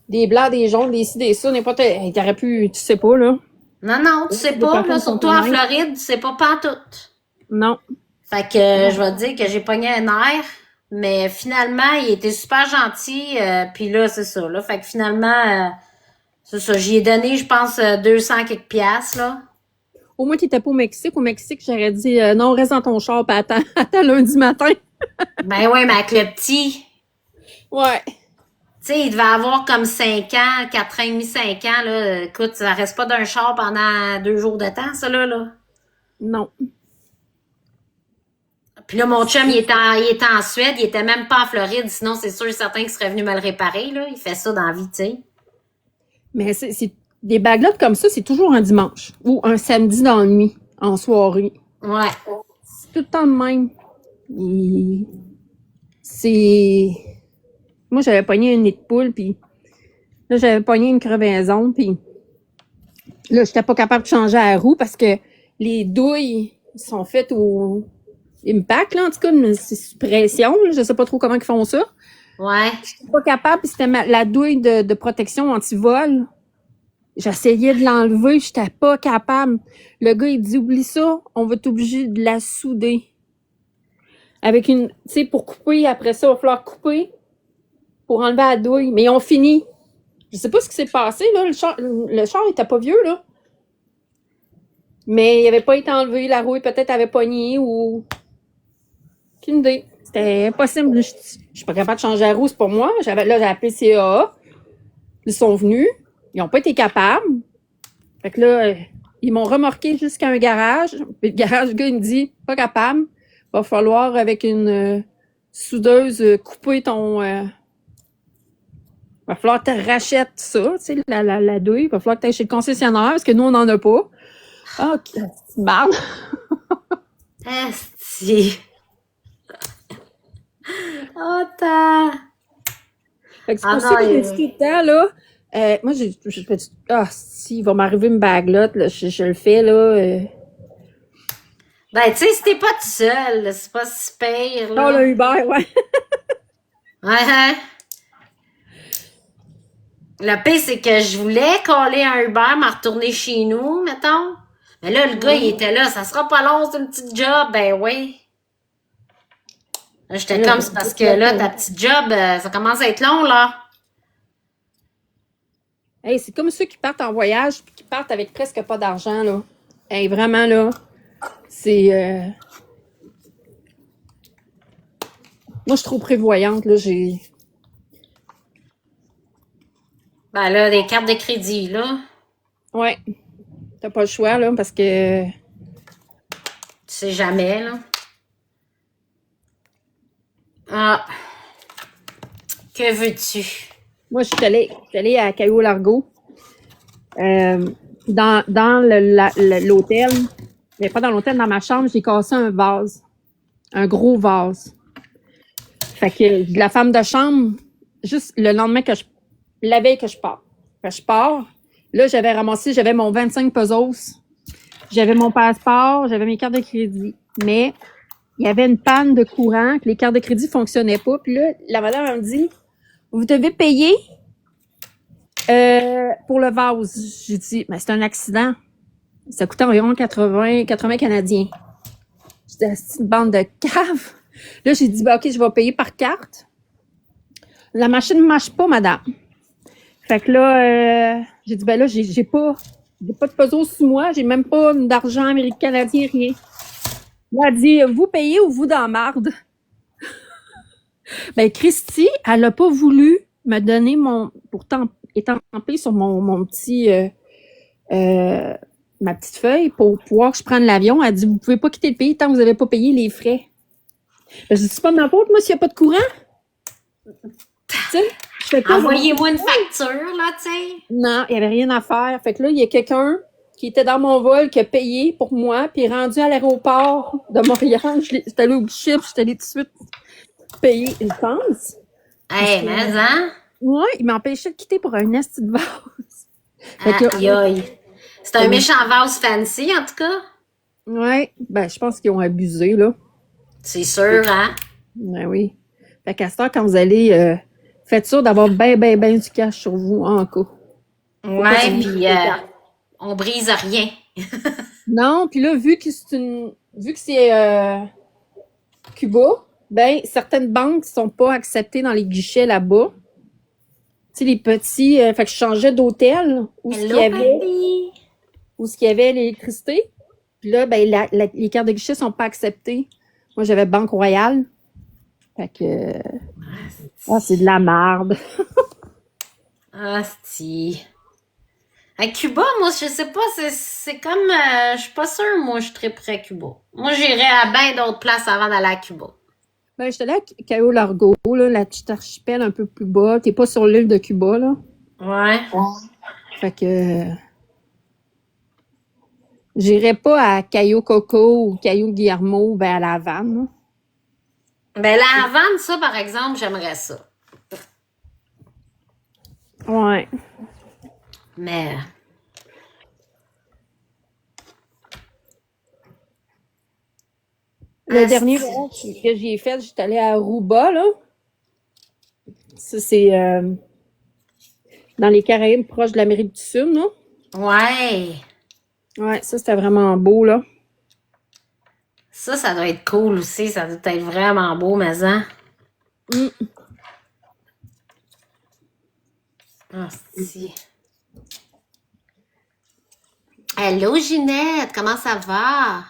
[SPEAKER 3] des blancs, des jaunes, des ci, des ça, n'importe... Hey, t'aurais pu... Tu sais pas, là.
[SPEAKER 2] Non, tu sais
[SPEAKER 3] Des
[SPEAKER 2] pas, là,
[SPEAKER 3] personnes sont
[SPEAKER 2] surtout en
[SPEAKER 3] honnêtes.
[SPEAKER 2] Floride, tu sais pas pantoute.
[SPEAKER 3] Non.
[SPEAKER 2] Fait que je vais te dire que j'ai pogné un air, mais finalement, il était super gentil, puis là, c'est ça, là. Fait que finalement, c'est ça, j'y ai donné, je pense, 200 quelques piastres, là.
[SPEAKER 3] Au moins, t'étais pas au Mexique. Au Mexique, j'aurais dit non, reste dans ton char, puis attends, attends lundi matin.
[SPEAKER 2] Ben ouais, mais avec le petit,
[SPEAKER 3] Ouais.
[SPEAKER 2] tu sais, il devait avoir comme 5 ans, 4 ans et demi, 5 ans, là. Écoute, ça reste pas d'un char pendant 2 jours de temps, ça, là.
[SPEAKER 3] Non.
[SPEAKER 2] Puis là, mon chum, il était en Suède, il était même pas en Floride, sinon c'est sûr et certain qu'il serait venu me le réparer, là. Il fait ça dans la vie, tu sais.
[SPEAKER 3] Mais c'est des baglottes comme ça, c'est toujours un dimanche ou un samedi dans la nuit, en soirée.
[SPEAKER 2] Ouais.
[SPEAKER 3] C'est tout le temps le même. Et c'est... Moi, j'avais pogné un nid de poule, puis là, j'avais pogné une crevaison, puis là, j'étais pas capable de changer la roue parce que les douilles sont faites au impact, là, en tout cas, mais c'est sous pression, là, je sais pas trop comment ils font ça.
[SPEAKER 2] Ouais.
[SPEAKER 3] J'étais pas capable, puis c'était la douille de protection anti-vol. J'essayais de l'enlever, j'étais pas capable. Le gars, il dit, oublie ça, on va t'obliger de la souder. Avec une, tu sais, pour couper, après ça, il va falloir couper pour enlever la douille. Mais ils ont fini. Je sais pas ce qui s'est passé, là. Le char était pas vieux, là. Mais il avait pas été enlevé, la rouille peut-être avait pogné ou... Aucune idée. C'était impossible. Je suis pas capable de changer la roue, c'est pour moi. J'ai appelé CAA. Ils sont venus. Ils ont pas été capables. Fait que là, ils m'ont remorqué jusqu'à un garage. Puis le garage, le gars, il me dit, pas capable. Va falloir, avec une soudeuse, couper ton... va falloir que tu rachètes ça, tu sais, la douille. Va falloir que tu ailles chez le concessionnaire, parce que nous, on n'en a pas. Ah, c'est marde.
[SPEAKER 2] Esti. Oh, t'as...
[SPEAKER 3] Fait que c'est
[SPEAKER 2] Ah
[SPEAKER 3] pour
[SPEAKER 2] non,
[SPEAKER 3] ça que j'ai dit tout le temps, là, moi, je fais si, il va m'arriver une baguelotte, là, je le fais, là.
[SPEAKER 2] Ben, tu sais, si t'es pas tout seul, là, c'est pas si pire, là.
[SPEAKER 3] Oh, le Uber, ouais.
[SPEAKER 2] Ouais. Le pire, c'est que je voulais coller un Uber, m'en retourner chez nous, mettons. Mais là, le gars, il était là. Ça sera pas long, c'est une petite job. Ben oui. Là, j'étais comme, c'est parce que là, ta petite job, ça commence à être long, là.
[SPEAKER 3] Hey, c'est comme ceux qui partent en voyage puis qui partent avec presque pas d'argent, là. Hey, vraiment, là, c'est... Moi, je suis trop prévoyante, là,
[SPEAKER 2] Ben là, des cartes de crédit, là.
[SPEAKER 3] Ouais. T'as pas le choix, là, parce que...
[SPEAKER 2] Tu sais jamais, là. Ah. Que veux-tu?
[SPEAKER 3] Moi, je suis allée à Caillou-Largo. Dans l'hôtel, mais pas dans l'hôtel, dans ma chambre, j'ai cassé un vase. Un gros vase. Fait que la femme de chambre, juste le lendemain la veille que je pars. Fait que je pars. Là, j'avais mon 25 pesos. J'avais mon passeport, j'avais mes cartes de crédit. Mais il y avait une panne de courant, que les cartes de crédit fonctionnaient pas. Puis là, la madame, elle me dit, vous devez payer Pour le vase, j'ai dit, mais c'est un accident. Ça coûtait environ 80 Canadiens. J'étais une bande de caves. Là, j'ai dit, OK, je vais payer par carte. La machine ne marche pas, madame. Fait que là, j'ai dit, là, j'ai pas de peso sur moi, j'ai même pas d'argent américain, canadien, rien. Là, elle dit, vous payez ou vous dans la marde? Christy, elle a pas voulu me donner pourtant, étampé sur mon petit, ma petite feuille pour pouvoir que je prenne l'avion. Elle dit, vous pouvez pas quitter le pays tant que vous avez pas payé les frais. Je dis, c'est pas de ma faute, moi, s'il y a pas de courant. Tu sais, je fais pas.
[SPEAKER 2] Envoyez-moi une facture, là, tu sais.
[SPEAKER 3] Non, il y avait rien à faire. Fait que là, il y a quelqu'un qui était dans mon vol qui a payé pour moi, puis rendu à l'aéroport de Montréal. J'étais allée au guichet, puis j'étais allée tout de suite payer, je pense.
[SPEAKER 2] Mais hein?
[SPEAKER 3] Ouais, il m'empêchait de quitter pour un esti de vase.
[SPEAKER 2] Aïe. C'est un méchant vase fancy, en tout cas.
[SPEAKER 3] Ouais, je pense qu'ils ont abusé, là.
[SPEAKER 2] C'est sûr, hein?
[SPEAKER 3] Ben oui. Fait qu'à ce temps, quand vous allez, faites sûr d'avoir ben du cash sur vous, en cas.
[SPEAKER 2] Ouais, puis on brise rien.
[SPEAKER 3] Non, puis là, vu que c'est Cuba, certaines banques sont pas acceptées dans les guichets là-bas. Tu sais, les petits, fait que je changeais d'hôtel où il y avait l'électricité. Puis là, les cartes de guichet sont pas acceptées. Moi, j'avais Banque Royale. Fait que c'est de la merde.
[SPEAKER 2] Si. À Cuba, moi, je sais pas, c'est comme, je suis pas sûre, moi, je triperais à Cuba. Moi, j'irais à bien d'autres places avant d'aller à Cuba.
[SPEAKER 3] J'étais allée à Cayo Largo, là, la petite archipel un peu plus bas. T'es pas sur l'île de Cuba, là.
[SPEAKER 2] Ouais.
[SPEAKER 3] Fait que j'irais pas à Cayo Coco ou Cayo Guillermo, à La Havane.
[SPEAKER 2] La Havane, ça, par exemple, j'aimerais ça.
[SPEAKER 3] Ouais.
[SPEAKER 2] Mais...
[SPEAKER 3] Le dernier voyage que j'ai fait, j'étais allée à Aruba, là. Ça, c'est dans les Caraïbes, proche de l'Amérique du Sud, là.
[SPEAKER 2] Ouais.
[SPEAKER 3] Ouais, ça, c'était vraiment beau, là.
[SPEAKER 2] Ça doit être cool aussi. Ça doit être vraiment beau, mais hein? Si. Allô, Ginette, comment ça va?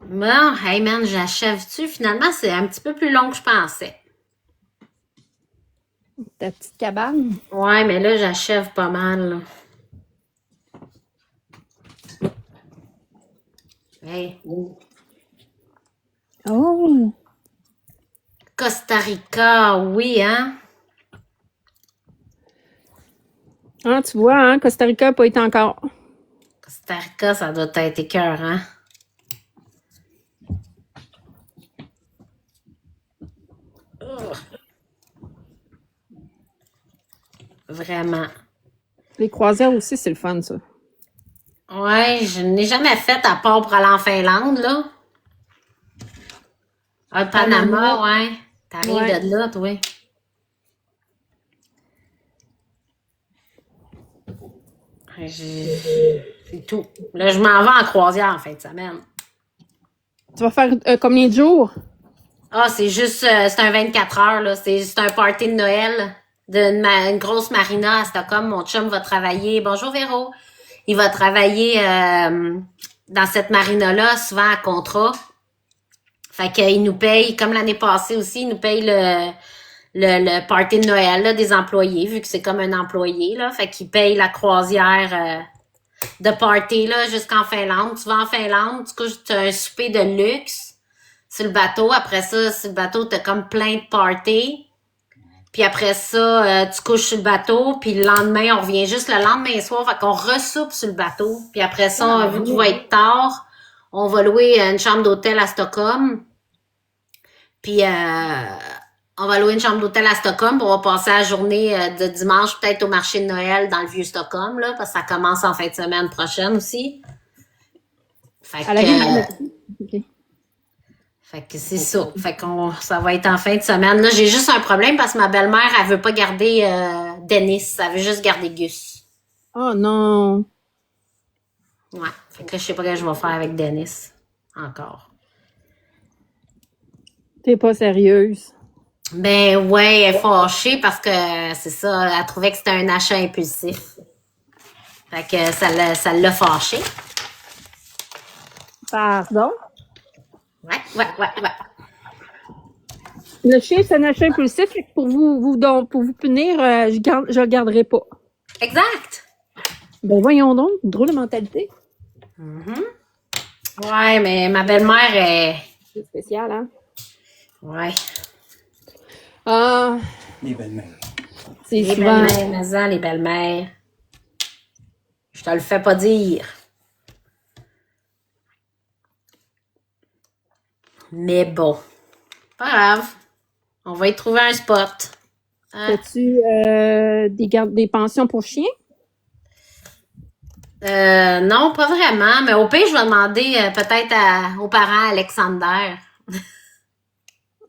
[SPEAKER 2] Bon, hey man, j'achève-tu? Finalement, c'est un petit peu plus long que je pensais.
[SPEAKER 3] Ta petite cabane?
[SPEAKER 2] Ouais, mais là, j'achève pas mal, là. Hey.
[SPEAKER 3] Oh!
[SPEAKER 2] Costa Rica, oui, hein?
[SPEAKER 3] Ah, tu vois, hein, Costa Rica n'a pas été encore.
[SPEAKER 2] Costa Rica, ça doit être écœurant. Vraiment.
[SPEAKER 3] Les croisières aussi, c'est le fun, ça.
[SPEAKER 2] Ouais, je n'ai jamais fait à part pour aller en Finlande, là. Ah, Panama, ouais. T'arrives de là, toi. C'est tout. Là, je m'en vais en croisière en fin de semaine.
[SPEAKER 3] Tu vas faire combien de jours?
[SPEAKER 2] Ah, c'est juste, c'est un 24 heures, là. C'est un party de Noël d'une grosse marina à Stockholm. Mon chum va travailler. Bonjour, Véro. Il va travailler dans cette marina-là, souvent à contrat. Fait qu'il nous paye, comme l'année passée aussi, il nous paye le party de Noël là, des employés, vu que c'est comme un employé, là. Fait qu'il paye la croisière de party là, jusqu'en Finlande. Tu vas en Finlande, tu couches, tu as un souper de luxe sur le bateau. Après ça, sur le bateau, tu as comme plein de parties. Puis après ça, tu couches sur le bateau, puis le lendemain, on revient juste le lendemain soir, fait qu'on ressoupe sur le bateau. Puis après ça, vu qu'il va être tard, on va louer une chambre d'hôtel à Stockholm. Puis on va louer une chambre d'hôtel à Stockholm, puis on va passer la journée de dimanche peut-être au marché de Noël dans le vieux Stockholm, là, parce que ça commence en fin de semaine prochaine aussi. Fait que, Fait que c'est ça. Fait qu'on ça va être en fin de semaine. Là, j'ai juste un problème parce que ma belle-mère, elle veut pas garder Dennis. Elle veut juste garder Gus.
[SPEAKER 3] Oh non.
[SPEAKER 2] Ouais. Fait que là, je sais pas ce que je vais faire avec Dennis. Encore.
[SPEAKER 3] T'es pas sérieuse.
[SPEAKER 2] Ben ouais, elle est fâchée parce que c'est ça, elle trouvait que c'était un achat impulsif. Fait que ça l'a fâchée.
[SPEAKER 3] Pardon?
[SPEAKER 2] Ouais.
[SPEAKER 3] Le chien, c'est un achat impulsif, fait que pour pour vous punir, je le garderai pas.
[SPEAKER 2] Exact.
[SPEAKER 3] Ben voyons donc, drôle de mentalité.
[SPEAKER 2] Ouais, mais ma belle-mère est...
[SPEAKER 3] C'est spécial, hein?
[SPEAKER 2] Ouais.
[SPEAKER 3] Ah,
[SPEAKER 4] Les belles-mères.
[SPEAKER 3] c'est
[SPEAKER 2] Les
[SPEAKER 3] souvent...
[SPEAKER 2] belles-mères, mais les belles-mères. Je te le fais pas dire. Mais bon. Pas grave. On va y trouver un spot. Hein?
[SPEAKER 3] As-tu des pensions pour chiens?
[SPEAKER 2] Non, pas vraiment. Mais au pire, je vais demander peut-être aux parents Alexander.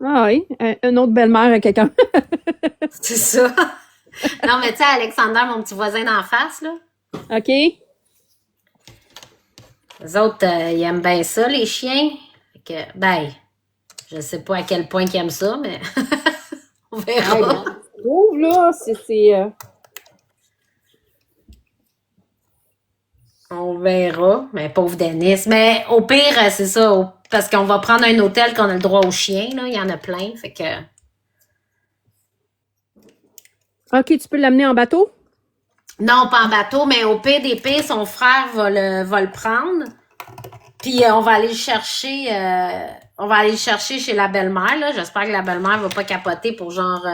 [SPEAKER 3] Ah oui, une autre belle-mère à quelqu'un.
[SPEAKER 2] C'est ça. Non, mais tu sais, Alexander, mon petit voisin d'en face, là.
[SPEAKER 3] OK?
[SPEAKER 2] Les autres, ils aiment bien ça, les chiens. Fait que, ben, je sais pas à quel point ils aiment ça, mais on verra.
[SPEAKER 3] Oh, là, c'est
[SPEAKER 2] On verra. Mais pauvre Dennis. Mais au pire, c'est ça. Parce qu'on va prendre un hôtel qu'on a le droit aux chiens, là. Il y en a plein. Fait que.
[SPEAKER 3] OK, tu peux l'amener en bateau?
[SPEAKER 2] Non, pas en bateau, mais au pire des pires, son frère va le prendre. Puis on va aller le chercher. On va aller le chercher chez la belle-mère, là. J'espère que la belle-mère va pas capoter pour genre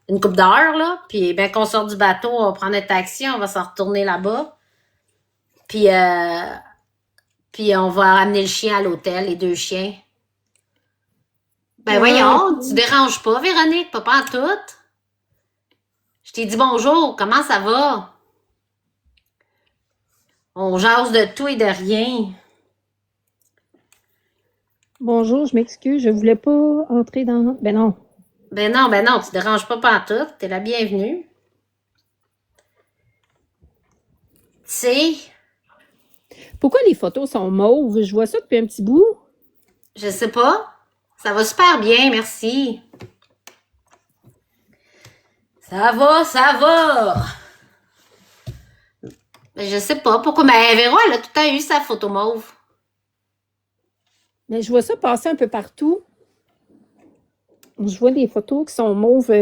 [SPEAKER 2] une couple d'heures, là. Puis ben qu'on sort du bateau, on va prendre un taxi, on va s'en retourner là-bas. Puis on va amener le chien à l'hôtel, les 2 chiens. Ben voyons, tu déranges pas, Véronique, pas en tout. Je t'ai dit bonjour, comment ça va? On jase de tout et de rien.
[SPEAKER 3] Bonjour, je m'excuse, je voulais pas entrer dans... Ben non.
[SPEAKER 2] Ben non, tu déranges pas en tout. T'es la bienvenue. Tu sais,
[SPEAKER 3] Pourquoi les photos sont mauves? Je vois ça depuis un petit bout.
[SPEAKER 2] je sais pas. Ça va super bien, merci. Ça va. Mais je sais pas pourquoi. Mais Véro, elle a tout le temps eu sa photo mauve.
[SPEAKER 3] Mais je vois ça passer un peu partout. Je vois des photos qui sont mauves.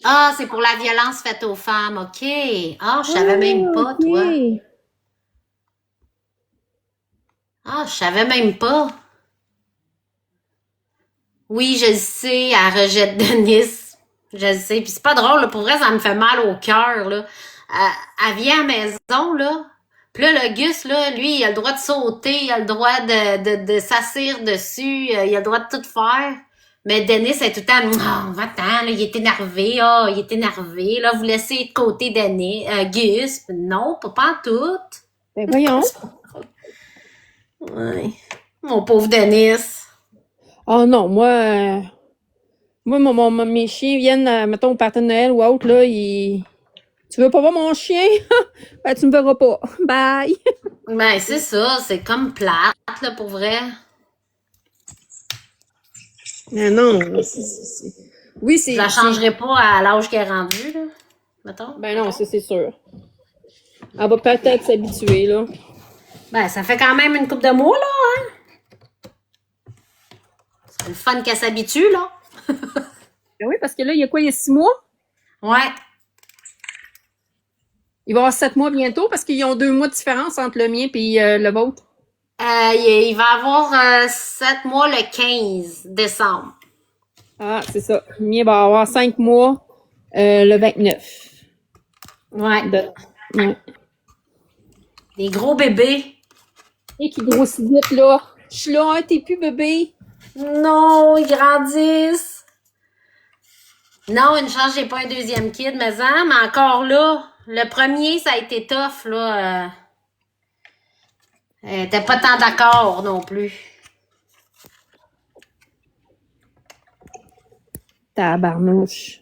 [SPEAKER 2] Ah, c'est pour la violence faite aux femmes, OK. Ah, je savais même pas,
[SPEAKER 3] OK.
[SPEAKER 2] toi. Ah, je savais même pas. Oui, je le sais, elle rejette Denis. Je le sais. Puis c'est pas drôle, là. Pour vrai, ça me fait mal au cœur, là. Elle vient à la maison, là. Puis là, le Gus, là, lui, il a le droit de sauter, il a le droit de s'asseoir dessus, il a le droit de tout faire. Mais Denis est tout le temps, oh, va-t'en, là, il est énervé, là, vous laissez de côté Denis, Gus. Non, pas en tout.
[SPEAKER 3] Ben voyons.
[SPEAKER 2] Ouais. Mon pauvre Denis.
[SPEAKER 3] Oh non, mes chiens viennent, mettons, au party de Noël ou autre, là, Tu veux pas voir mon chien? Ben, tu me verras pas. Bye!
[SPEAKER 2] Ben, c'est ça, c'est comme plate, là, pour vrai.
[SPEAKER 3] Mais non, Oui,
[SPEAKER 2] Je la changerai pas à l'âge qu'elle est rendue, là, mettons.
[SPEAKER 3] Ben non, ça, c'est sûr. Elle va peut-être s'habituer, là.
[SPEAKER 2] Ben, ça fait quand même une couple de mois, là, hein? C'est le fun qu'elle s'habitue, là.
[SPEAKER 3] Ben oui, parce que là, il y a quoi, il y a 6 mois?
[SPEAKER 2] Ouais.
[SPEAKER 3] Il va y avoir 7 mois bientôt parce qu'ils ont 2 mois de différence entre le mien et le vôtre.
[SPEAKER 2] Il va avoir 7 mois le 15 décembre.
[SPEAKER 3] Ah, c'est ça. Le mien va avoir 5 mois le 29.
[SPEAKER 2] Ouais.
[SPEAKER 3] Ouais.
[SPEAKER 2] Des gros bébés.
[SPEAKER 3] Et qui grossit vite, là. Je suis là, hein, t'es plus bébé.
[SPEAKER 2] Non, ils grandissent. Non, une chance, j'ai pas un deuxième kid, mais encore là, le premier, ça a été tough, là. T'es pas tant d'accord non plus.
[SPEAKER 3] Tabarnouche.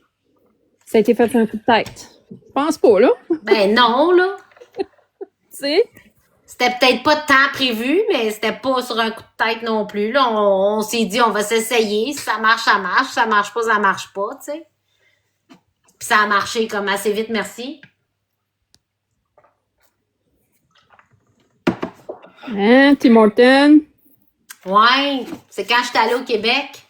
[SPEAKER 3] Ça a été fait sur un coup de tête. Je pense pas, là.
[SPEAKER 2] Ben non, là.
[SPEAKER 3] Tu sais?
[SPEAKER 2] C'était peut-être pas tant prévu, mais c'était pas sur un coup de tête non plus. Là, on s'est dit, on va s'essayer. Si ça marche, ça marche. Si ça marche pas, ça marche pas, tu sais. Puis ça a marché comme assez vite, merci.
[SPEAKER 3] Hein, Tim Horton?
[SPEAKER 2] Ouais, c'est quand j'étais allée au Québec.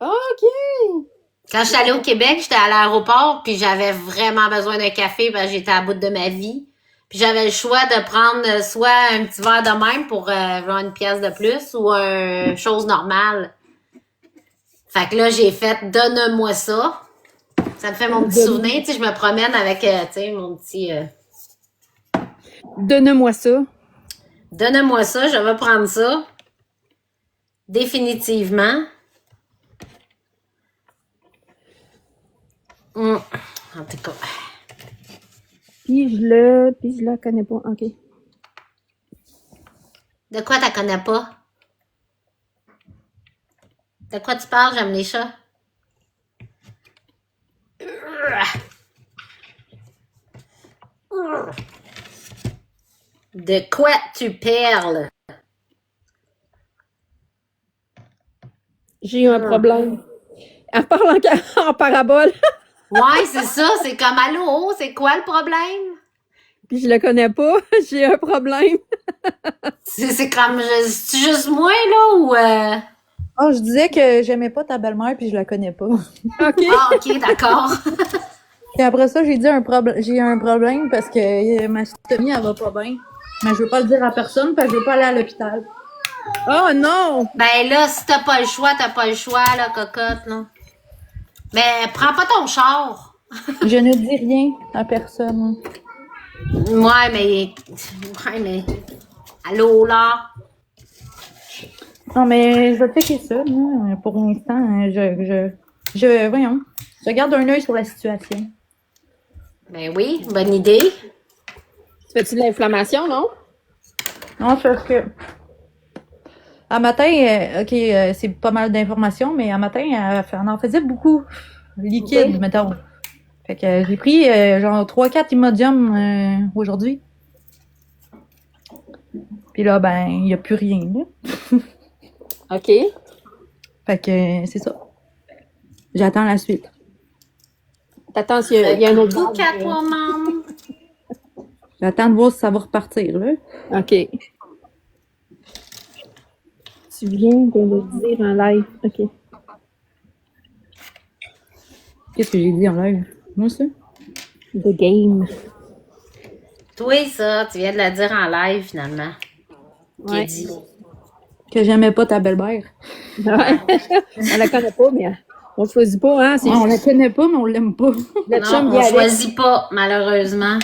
[SPEAKER 3] OK!
[SPEAKER 2] Quand j'étais allée au Québec, j'étais à l'aéroport, puis j'avais vraiment besoin d'un café parce que j'étais à bout de ma vie. Puis j'avais le choix de prendre soit un petit verre de même pour avoir une pièce de plus ou une chose normale. Fait que là, j'ai fait « Donne-moi ça ». Ça me fait mon petit souvenir. Tu sais, je me promène avec, tu sais, mon petit...
[SPEAKER 3] Donne-moi ça.
[SPEAKER 2] Donne-moi ça, je vais prendre ça. Définitivement. En tout cas.
[SPEAKER 3] Puis je le connais pas. OK.
[SPEAKER 2] De quoi t'en connais pas? De quoi tu parles? J'aime les chats. De quoi tu parles?
[SPEAKER 3] J'ai eu un problème. Elle parle en parabole.
[SPEAKER 2] Ouais, c'est ça. C'est comme allô, c'est quoi le problème?
[SPEAKER 3] Puis je le connais pas. J'ai un problème.
[SPEAKER 2] C'est comme, c'est juste moi, là, ou...
[SPEAKER 1] Oh, je disais que j'aimais pas ta belle-mère puis je la connais pas.
[SPEAKER 3] OK.
[SPEAKER 2] Ah, ok, d'accord.
[SPEAKER 1] Et après ça, j'ai dit j'ai un problème parce que ma stomie, elle va pas bien. Mais je veux pas le dire à personne parce que je veux pas aller à l'hôpital.
[SPEAKER 3] Oh non!
[SPEAKER 2] Ben là, si t'as pas le choix, là, cocotte, là. Mais prends pas ton char.
[SPEAKER 1] Je ne dis rien à personne.
[SPEAKER 2] Ouais, mais... Allô, là?
[SPEAKER 1] Non, mais je vais checker ça, là. Pour l'instant, voyons. Je garde un œil sur la situation.
[SPEAKER 2] Ben oui, bonne idée.
[SPEAKER 3] Tu fais-tu de l'inflammation, non?
[SPEAKER 1] Non, parce que... À matin, c'est pas mal d'informations, mais à matin, on en faisait beaucoup liquide,
[SPEAKER 3] Ok.
[SPEAKER 1] mettons. Fait que j'ai pris genre 3-4 Imodium aujourd'hui. Puis là, ben, il n'y a plus rien, là.
[SPEAKER 3] OK.
[SPEAKER 1] Fait que c'est ça. J'attends la suite.
[SPEAKER 3] T'attends, il y a un autre
[SPEAKER 2] Tout
[SPEAKER 3] vague.
[SPEAKER 2] qu'à toi, maman.
[SPEAKER 1] J'attends de voir si ça va repartir, là.
[SPEAKER 3] OK. Tu viens de le dire en live. OK.
[SPEAKER 1] Qu'est-ce que j'ai dit en live? Moi, ça?
[SPEAKER 3] The game.
[SPEAKER 2] Toi, ça, tu viens de le dire en live, finalement. Qui
[SPEAKER 3] Ouais.
[SPEAKER 2] a dit.
[SPEAKER 1] Que j'aimais pas ta belle-mère.
[SPEAKER 3] Ouais. On la connaît pas, mais on ne choisit pas, hein? C'est
[SPEAKER 1] Ouais, on la connaît pas, mais on l'aime pas.
[SPEAKER 3] le
[SPEAKER 2] Non,
[SPEAKER 3] chum
[SPEAKER 2] on
[SPEAKER 3] y allait.
[SPEAKER 2] choisit pas, malheureusement.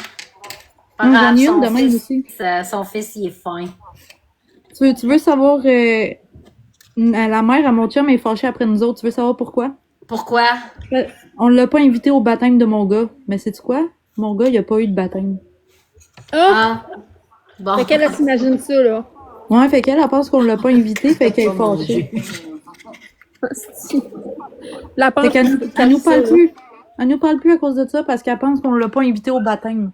[SPEAKER 2] Pas
[SPEAKER 1] J'en
[SPEAKER 2] grave,
[SPEAKER 1] ai une
[SPEAKER 2] son
[SPEAKER 1] de même
[SPEAKER 2] fils,
[SPEAKER 1] aussi.
[SPEAKER 2] son fils, il est fin.
[SPEAKER 1] Tu veux savoir... la mère à mon chum est fâchée après nous autres. Tu veux savoir pourquoi?
[SPEAKER 2] Pourquoi?
[SPEAKER 1] On l'a pas invité au baptême de mon gars. Mais sais-tu quoi? Mon gars, il a pas eu de baptême.
[SPEAKER 3] Ah!
[SPEAKER 2] Ah, bon.
[SPEAKER 3] Fait qu'elle s'imagine ça, là.
[SPEAKER 1] Ouais, fait qu'elle pense qu'on l'a pas invité, fait qu'elle est fâchée.
[SPEAKER 3] La
[SPEAKER 1] Fait
[SPEAKER 3] pense.
[SPEAKER 1] qu'elle nous parle plus. Elle nous parle plus à cause de ça parce qu'elle pense qu'on l'a pas invité au baptême.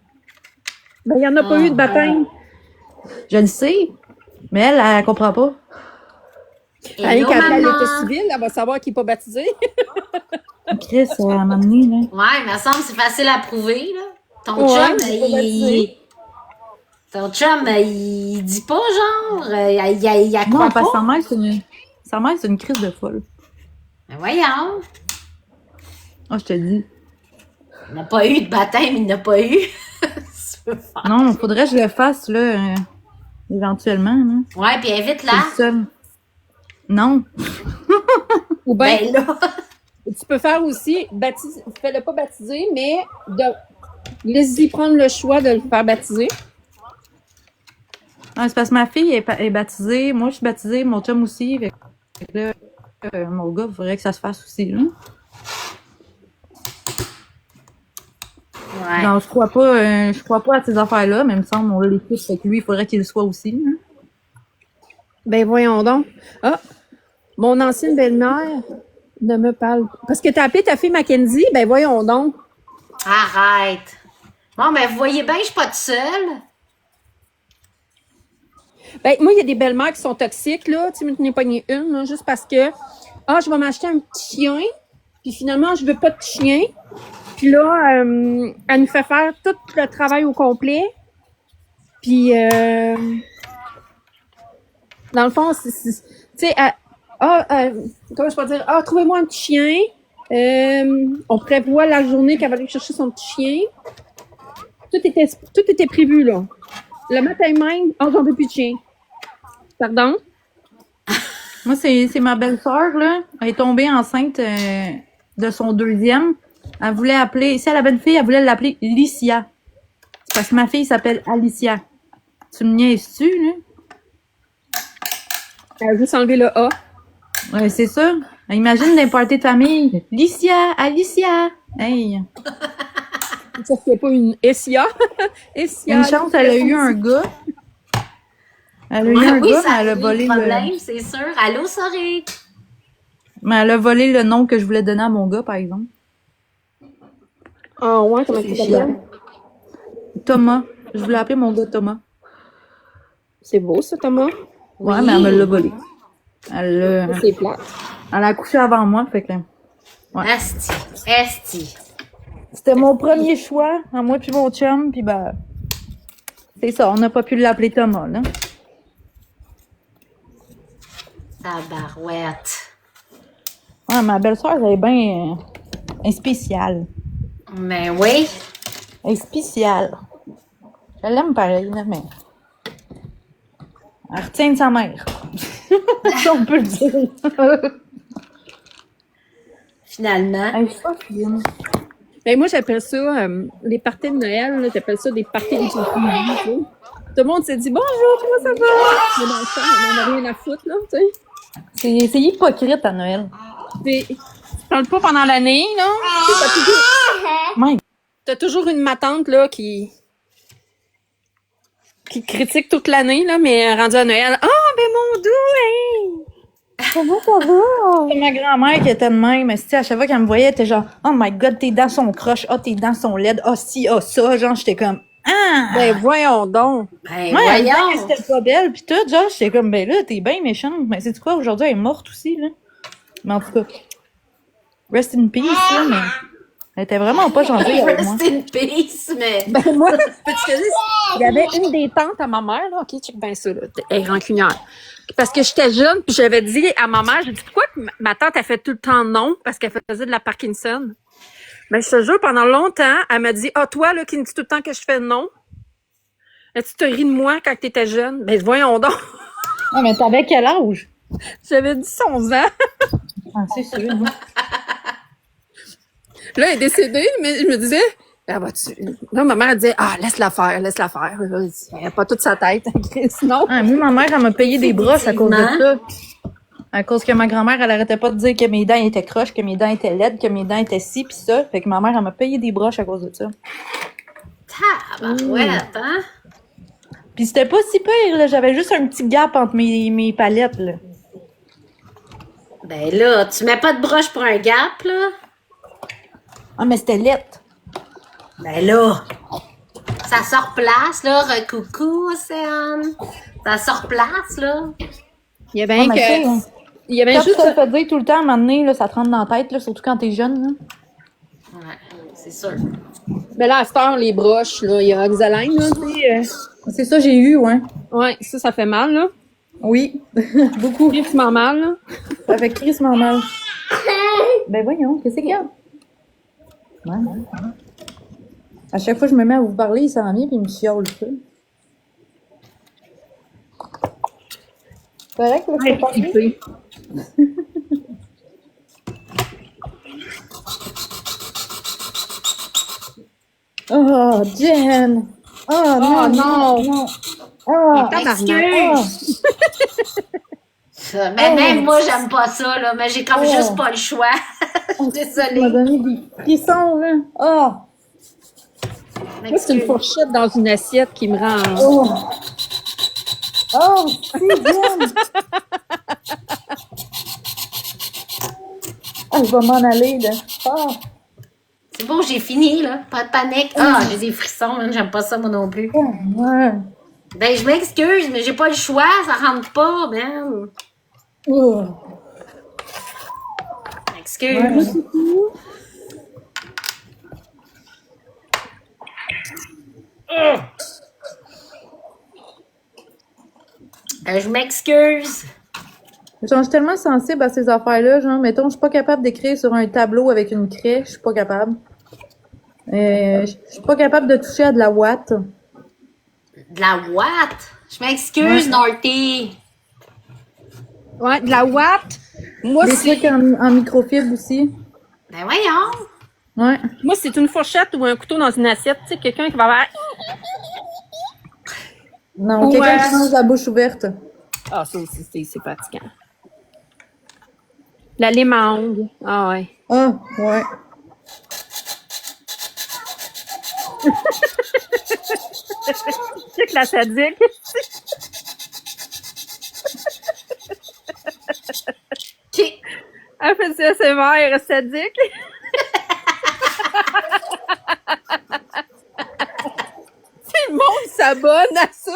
[SPEAKER 3] Ben, il n'y en a pas eu de baptême.
[SPEAKER 1] Je le sais, mais elle comprend pas.
[SPEAKER 3] Allez,
[SPEAKER 2] Hello,
[SPEAKER 3] quand elle
[SPEAKER 2] maman.
[SPEAKER 3] est civile, elle va savoir qu'il n'est pas baptisé.
[SPEAKER 1] Chris, elle m'a amené, là.
[SPEAKER 2] Ouais, mais ça me semble que c'est facile à prouver, là. Ton
[SPEAKER 3] Ouais,
[SPEAKER 2] chum,
[SPEAKER 3] il est pas baptisé.
[SPEAKER 2] Ton chum, il dit pas, genre, il
[SPEAKER 1] Non,
[SPEAKER 2] croit
[SPEAKER 1] parce que
[SPEAKER 2] pas.
[SPEAKER 1] sa mère, c'est une crise de folle.
[SPEAKER 2] Ben voyons.
[SPEAKER 1] Ah, je te dis.
[SPEAKER 2] Il n'a pas eu de baptême, il n'a pas eu. Tu veux faire?
[SPEAKER 1] Non, faudrait que je le fasse, là, éventuellement, là.
[SPEAKER 2] Ouais, puis
[SPEAKER 1] C'est
[SPEAKER 2] invite-la.
[SPEAKER 1] le seul. Non.
[SPEAKER 3] Ou bien,
[SPEAKER 2] Ben là.
[SPEAKER 3] tu peux faire aussi, fais-le pas baptiser, mais laisse-y prendre le choix de le faire baptiser.
[SPEAKER 1] Ah, c'est parce que ma fille est baptisée, moi je suis baptisée, mon chum aussi. Fait que là, mon gars, il faudrait que ça se fasse aussi, là.
[SPEAKER 2] Ouais.
[SPEAKER 1] Genre, je crois pas à ces affaires-là, mais il me semble on l'a tous, fait que lui, il faudrait qu'il le soit aussi, là.
[SPEAKER 3] Ben voyons donc. Ah, mon ancienne belle-mère ne me parle pas. Parce que t'as appelé ta fille Mackenzie, ben voyons donc.
[SPEAKER 2] Arrête. Bon, ben, vous voyez bien, je suis pas toute seule.
[SPEAKER 3] Ben, moi, il y a des belles-mères qui sont toxiques, là. Tu sais, m'en ai pogné une, là, juste parce que, je vais m'acheter un petit chien, puis finalement, je veux pas de chien. Puis là, elle nous fait faire tout le travail au complet. Puis, dans le fond, tu sais, comment je peux dire? Ah, trouvez-moi un petit chien. On prévoit la journée qu'elle va aller chercher son petit chien. Tout était prévu, là. Le matin même, j'en veux plus de chien. Pardon?
[SPEAKER 1] Moi, c'est ma belle-sœur, là. Elle est tombée enceinte de son deuxième. Elle voulait appeler... Si elle avait une fille, elle voulait l'appeler Licia. C'est parce que ma fille s'appelle Alicia. Tu me niaises-tu, là?
[SPEAKER 3] Elle a juste enlevé le A.
[SPEAKER 1] Ouais, c'est ça. Imagine des parties de famille. Licia, Alicia. Hey.
[SPEAKER 3] Ça fait pas une Essia. Essia.
[SPEAKER 1] Une chance, elle a eu un gars. Elle a eu un
[SPEAKER 2] Oui,
[SPEAKER 1] gars,
[SPEAKER 2] ça
[SPEAKER 1] mais elle a
[SPEAKER 2] a
[SPEAKER 1] volé
[SPEAKER 2] le problème,
[SPEAKER 1] le...
[SPEAKER 2] c'est sûr. Allô, sorry.
[SPEAKER 1] Mais elle a volé le nom que je voulais donner à mon gars, par exemple.
[SPEAKER 3] Ah ouais, comment tu t'appelles?
[SPEAKER 1] Thomas. Je voulais appeler mon gars Thomas.
[SPEAKER 3] C'est beau, ça, Thomas.
[SPEAKER 1] Ouais,
[SPEAKER 2] Oui.
[SPEAKER 1] mais elle me l'a volé.
[SPEAKER 3] C'est plate.
[SPEAKER 1] Elle a accouché avant moi, fait que... Ouais.
[SPEAKER 2] Esti.
[SPEAKER 1] C'était mon premier choix, à moi puis mon chum, puis ben... C'est ça, on n'a pas pu l'appeler Thomas, là.
[SPEAKER 2] Tabarouette.
[SPEAKER 1] Ouais, ma belle-sœur, elle est bien... un spécial.
[SPEAKER 2] Mais oui.
[SPEAKER 1] Elle est spéciale. Je l'aime pareil, là, mais... Elle retient de sa mère. Ça, on peut le dire.
[SPEAKER 2] Finalement.
[SPEAKER 1] Elle est pas fine.
[SPEAKER 3] Ben, moi, j'appelle ça, les parties de Noël, là, j'appelle ça des parties de famille, tu sais. Tout le monde s'est dit, bonjour, comment ça va? Mais dans le fond, on n'en a rien à foutre, là, tu sais.
[SPEAKER 1] C'est hypocrite à Noël.
[SPEAKER 3] Tu parles pas pendant l'année, là. Tu sais, t'as toujours une matante, là, qui critique toute l'année, là, mais rendue à Noël, ben mon doux, hey!
[SPEAKER 1] Comment ça va? C'est ma grand-mère qui était de même. Mais à chaque fois qu'elle me voyait, elle était genre, oh my god, tes dents sont croches. Oh, tes dents sont laides. Oh, si, oh, ça. Genre, j'étais comme, ah!
[SPEAKER 3] Ben, voyons donc.
[SPEAKER 2] Ben,
[SPEAKER 1] Ouais, elle disait
[SPEAKER 2] voyons.
[SPEAKER 1] que c'était pas belle. Pis tout, genre, j'étais comme, ben là, t'es bien méchante. Mais c'est quoi, aujourd'hui, elle est morte aussi, là. Mais en tout cas, rest in peace, là, mais elle était vraiment pas gentille avec moi.
[SPEAKER 2] Rest in peace, mais.
[SPEAKER 3] Ben, moi, peux-tu te dire, il y avait une des tantes à ma mère, là, ok, check bien ça, là, elle est rancunière. Parce que j'étais jeune, puis j'avais dit à ma mère, j'ai dit, pourquoi que ma tante, elle fait tout le temps non? Parce qu'elle faisait de la Parkinson. Mais je te jure, pendant longtemps, elle m'a dit, toi, là, qui me dis tout le temps que je fais non. Et tu te ris de moi quand t'étais jeune? Ben, voyons donc.
[SPEAKER 1] Ah, mais t'avais quel âge?
[SPEAKER 3] J'avais 10, 11 ans.
[SPEAKER 1] Ah, c'est sûr, hein.
[SPEAKER 3] Là, elle est décédée, mais je me disais, là, ma mère, elle disait, laisse-la faire. Elle n'a pas toute sa tête, sinon.
[SPEAKER 1] Ah, moi, ma mère, elle m'a payé des brosses à cause de ça. À cause que ma grand-mère, elle arrêtait pas de dire que mes dents étaient croches, que mes dents étaient laides, que mes dents étaient ci pis ça. Fait que ma mère, elle m'a payé des broches à cause de ça.
[SPEAKER 2] Tabarouette, hein?
[SPEAKER 1] Pis c'était pas si pire, là. J'avais juste un petit gap entre mes palettes, là.
[SPEAKER 2] Ben là, tu mets pas de broche pour un gap, là?
[SPEAKER 1] Ah, mais c'était lettre.
[SPEAKER 2] Ben là, ça sort place, là. Coucou, Océane. Ça sort place, là.
[SPEAKER 3] Il y avait
[SPEAKER 1] Ah, mais tu sais, hein,
[SPEAKER 3] il y avait
[SPEAKER 1] quand
[SPEAKER 3] juste.
[SPEAKER 1] tu te le fais dire tout le temps, à un moment donné, là, ça te rentre dans la tête, là, surtout quand t'es jeune, là.
[SPEAKER 2] Ouais, c'est sûr.
[SPEAKER 3] Mais là, à cette heure, les broches, là, il y a Oxaline, là, tu sais.
[SPEAKER 1] C'est ça, j'ai eu, ouais.
[SPEAKER 3] Ouais, ça fait mal, là.
[SPEAKER 1] Oui. Beaucoup.
[SPEAKER 3] Crissement mal, là.
[SPEAKER 1] Ça fait crissement mal. Ben voyons, qu'est-ce qu'il y a? Ouais. À chaque fois que je me mets à vous parler, il s'en vient puis il me chiale ça. C'est correct, là, je peux parler? Oh, Jen! Oh, non, non! Oh,
[SPEAKER 2] Excuse! Mais même moi, j'aime pas ça, là. Mais j'ai comme juste pas le choix.
[SPEAKER 1] tu m'as
[SPEAKER 2] Désolée.
[SPEAKER 1] donné des frissons, là. Oh!
[SPEAKER 3] Moi, c'est une fourchette dans une assiette qui me rend.
[SPEAKER 1] Oh! Oh, c'est bien! Ah, je vais m'en aller, là. Ah,
[SPEAKER 2] C'est bon, j'ai fini, là. Pas de panique. Ah, j'ai des frissons, man. J'aime pas ça, moi non plus.
[SPEAKER 1] ouais.
[SPEAKER 2] Ben, je m'excuse, mais j'ai pas le choix. Ça rentre pas, man.
[SPEAKER 1] Oh.
[SPEAKER 2] Excuse. Je m'excuse.
[SPEAKER 1] Genre, je suis tellement sensible à ces affaires-là. Genre, mettons, je suis pas capable d'écrire sur un tableau avec une craie. Je suis pas capable. Je suis pas capable de toucher à de la ouate.
[SPEAKER 2] De la what? Je m'excuse,
[SPEAKER 1] Ouais.
[SPEAKER 2] Norty.
[SPEAKER 3] Ouais, de la ouate. Moi,
[SPEAKER 1] Des
[SPEAKER 3] c'est
[SPEAKER 1] trucs en microfibre aussi.
[SPEAKER 2] Ben voyons.
[SPEAKER 1] Ouais.
[SPEAKER 3] moi, c'est une fourchette ou un couteau dans une assiette. Tu sais, quelqu'un qui va avoir...
[SPEAKER 1] Non,
[SPEAKER 3] Ouais.
[SPEAKER 1] quelqu'un qui mange la bouche ouverte.
[SPEAKER 3] Ah, ça aussi, c'est fatigant. La lime à ongles. Ah ouais.
[SPEAKER 1] Ah, ouais.
[SPEAKER 3] Check la sadique.
[SPEAKER 2] OK.
[SPEAKER 3] Elle fait ça sévère, sadique. C'est le monde s'abonne à ça.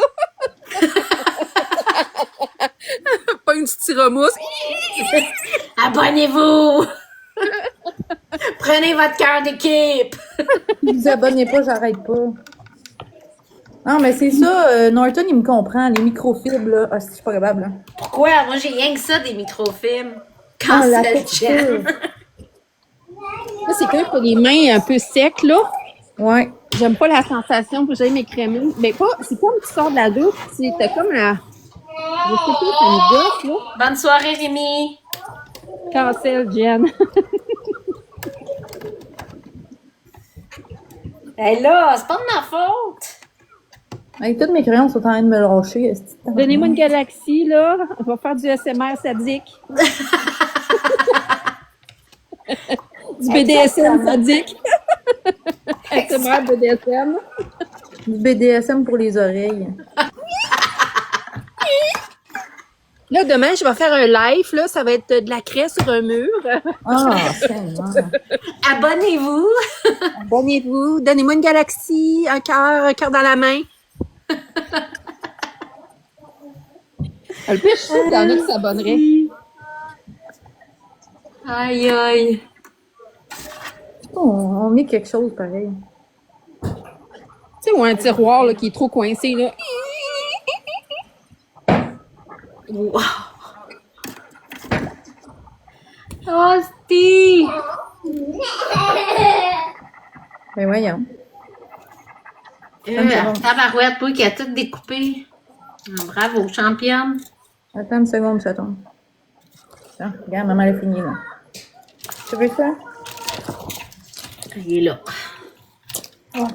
[SPEAKER 3] Pas une petite remousse.
[SPEAKER 2] Abonnez-vous. Prenez votre cœur d'équipe.
[SPEAKER 1] Si vous abonnez pas, j'arrête pas. Non, mais c'est ça, Norton, il me comprend. Les microfibres, là. Ah, je suis pas capable, là.
[SPEAKER 2] Pourquoi? Moi, j'ai rien que ça, des microfilms.
[SPEAKER 1] Ah,
[SPEAKER 2] Quand
[SPEAKER 1] la
[SPEAKER 2] c'est le
[SPEAKER 1] texture.
[SPEAKER 2] gel.
[SPEAKER 3] Là, c'est clair que les mains un peu secs, là.
[SPEAKER 1] Ouais.
[SPEAKER 3] J'aime pas la sensation que j'ai m'écrémer. Mais pas, c'est comme tu sors de la douche, t'as comme la... Je sais pas, ça me gosse, là.
[SPEAKER 2] Bonne soirée, Rémi.
[SPEAKER 3] Cancel, Jen.
[SPEAKER 2] Ben là, c'est pas de ma faute.
[SPEAKER 1] Avec toutes mes crayons sont en train de me lâcher.
[SPEAKER 3] Donnez-moi une galaxie, là. On va faire du SMR sadique. Du BDSM sadique. SMR BDSM.
[SPEAKER 1] Du BDSM pour les oreilles.
[SPEAKER 3] Là, demain, je vais faire un live, là. Ça va être de la craie sur un mur.
[SPEAKER 1] Ah, tellement.
[SPEAKER 2] Abonnez-vous.
[SPEAKER 3] Abonnez-vous. Donnez-moi une galaxie, un cœur dans la main. Le pire, je suis sûre qu'il y en a qui s'abonneraient.
[SPEAKER 2] Aïe, aïe.
[SPEAKER 1] On met quelque chose pareil.
[SPEAKER 3] Tu sais, ou un tiroir là, qui est trop coincé, là.
[SPEAKER 2] Wow. Oh, Steve.
[SPEAKER 1] Ben voyons. seconde.
[SPEAKER 2] Tabarouette, toi qui a tout découpé. Bravo, championne.
[SPEAKER 1] Attends une seconde, ça tombe. Ah, regarde, maman, elle a fini, là. Tu veux ça?
[SPEAKER 2] Il est là.
[SPEAKER 1] Oh.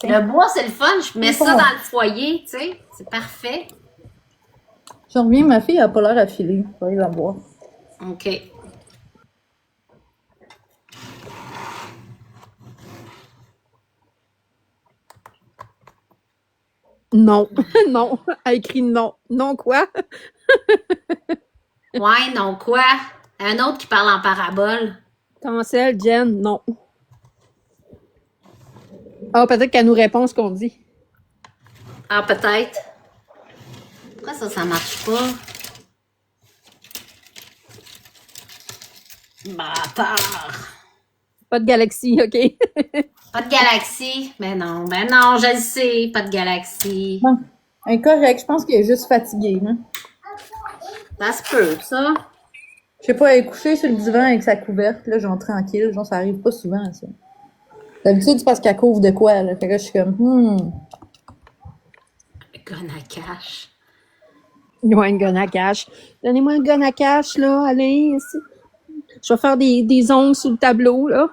[SPEAKER 2] Le bois, c'est le fun. Je mets ça dans le foyer, tu sais. C'est parfait.
[SPEAKER 1] Je reviens, ma fille, elle a pas l'air à filer. Je vais aller la voir.
[SPEAKER 2] OK.
[SPEAKER 3] Non. Non. Elle écrit non. Non quoi?
[SPEAKER 2] Ouais, non, quoi? Un autre qui parle en parabole.
[SPEAKER 3] Cancel, Jen, non. Ah, peut-être qu'elle nous répond ce qu'on dit.
[SPEAKER 2] Ah, peut-être. Pourquoi ça marche pas? Bâtard.
[SPEAKER 3] Pas de galaxie, OK?
[SPEAKER 2] Pas de galaxie. Ben non, je le sais. Pas de galaxie.
[SPEAKER 1] Bon, incorrect. Je pense qu'elle est juste fatiguée, hein.
[SPEAKER 2] Ça se peut, ça.
[SPEAKER 1] Je sais pas, elle est couchée sur le divan avec sa couverte, là, genre tranquille. Genre, ça arrive pas souvent, ça. D'habitude, c'est parce qu'elle couvre de quoi, là. Fait que là, je suis comme,
[SPEAKER 2] Gun à cash.
[SPEAKER 3] Ouais, une gun à cash. Donnez-moi un gun à cash, là. Allez, ici. Je vais faire des ongles sous le tableau, là.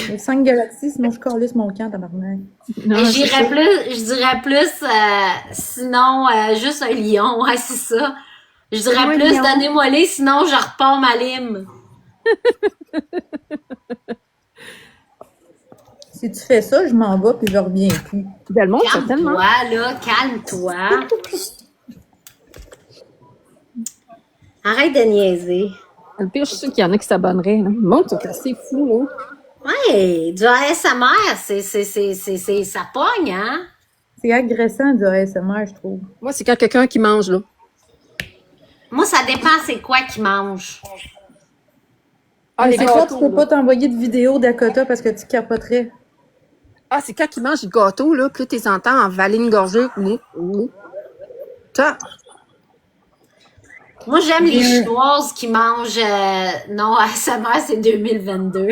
[SPEAKER 1] Les 5 galaxies, sinon je calisse mon camp, tabarnak.
[SPEAKER 2] Mais je dirais plus, sinon, juste un lion. Ouais, c'est ça. Je dirais
[SPEAKER 3] Ouais,
[SPEAKER 2] plus,
[SPEAKER 3] lion.
[SPEAKER 2] donnez-moi-les, sinon je repars ma lime.
[SPEAKER 1] Si tu fais ça, je m'en vais puis je reviens plus.
[SPEAKER 3] Ben, le monde, c'est tellement.
[SPEAKER 2] Calme-toi, là, calme-toi. Arrête de niaiser.
[SPEAKER 3] Le pire, je suis sûre qu'il y en a qui s'abonneraient. Là. Le monde, c'est assez fou, là.
[SPEAKER 2] Ouais, du ASMR, ça pogne, hein?
[SPEAKER 1] C'est agressant du ASMR, je trouve.
[SPEAKER 3] Moi, c'est quand quelqu'un qui mange, là.
[SPEAKER 2] Moi, ça dépend c'est quoi qu'ils mangent.
[SPEAKER 3] Ah, les
[SPEAKER 1] c'est quoi,
[SPEAKER 3] gâteaux,
[SPEAKER 1] tu peux
[SPEAKER 3] là.
[SPEAKER 1] pas t'envoyer de vidéos Dakota parce que tu capoterais.
[SPEAKER 3] Ah, c'est quand ils mangent du gâteau, là, puis là, tu les entends avaler une gorgée. Ça.
[SPEAKER 2] Moi, j'aime les Chinoises qui mangent... non, ASMR, c'est 2022.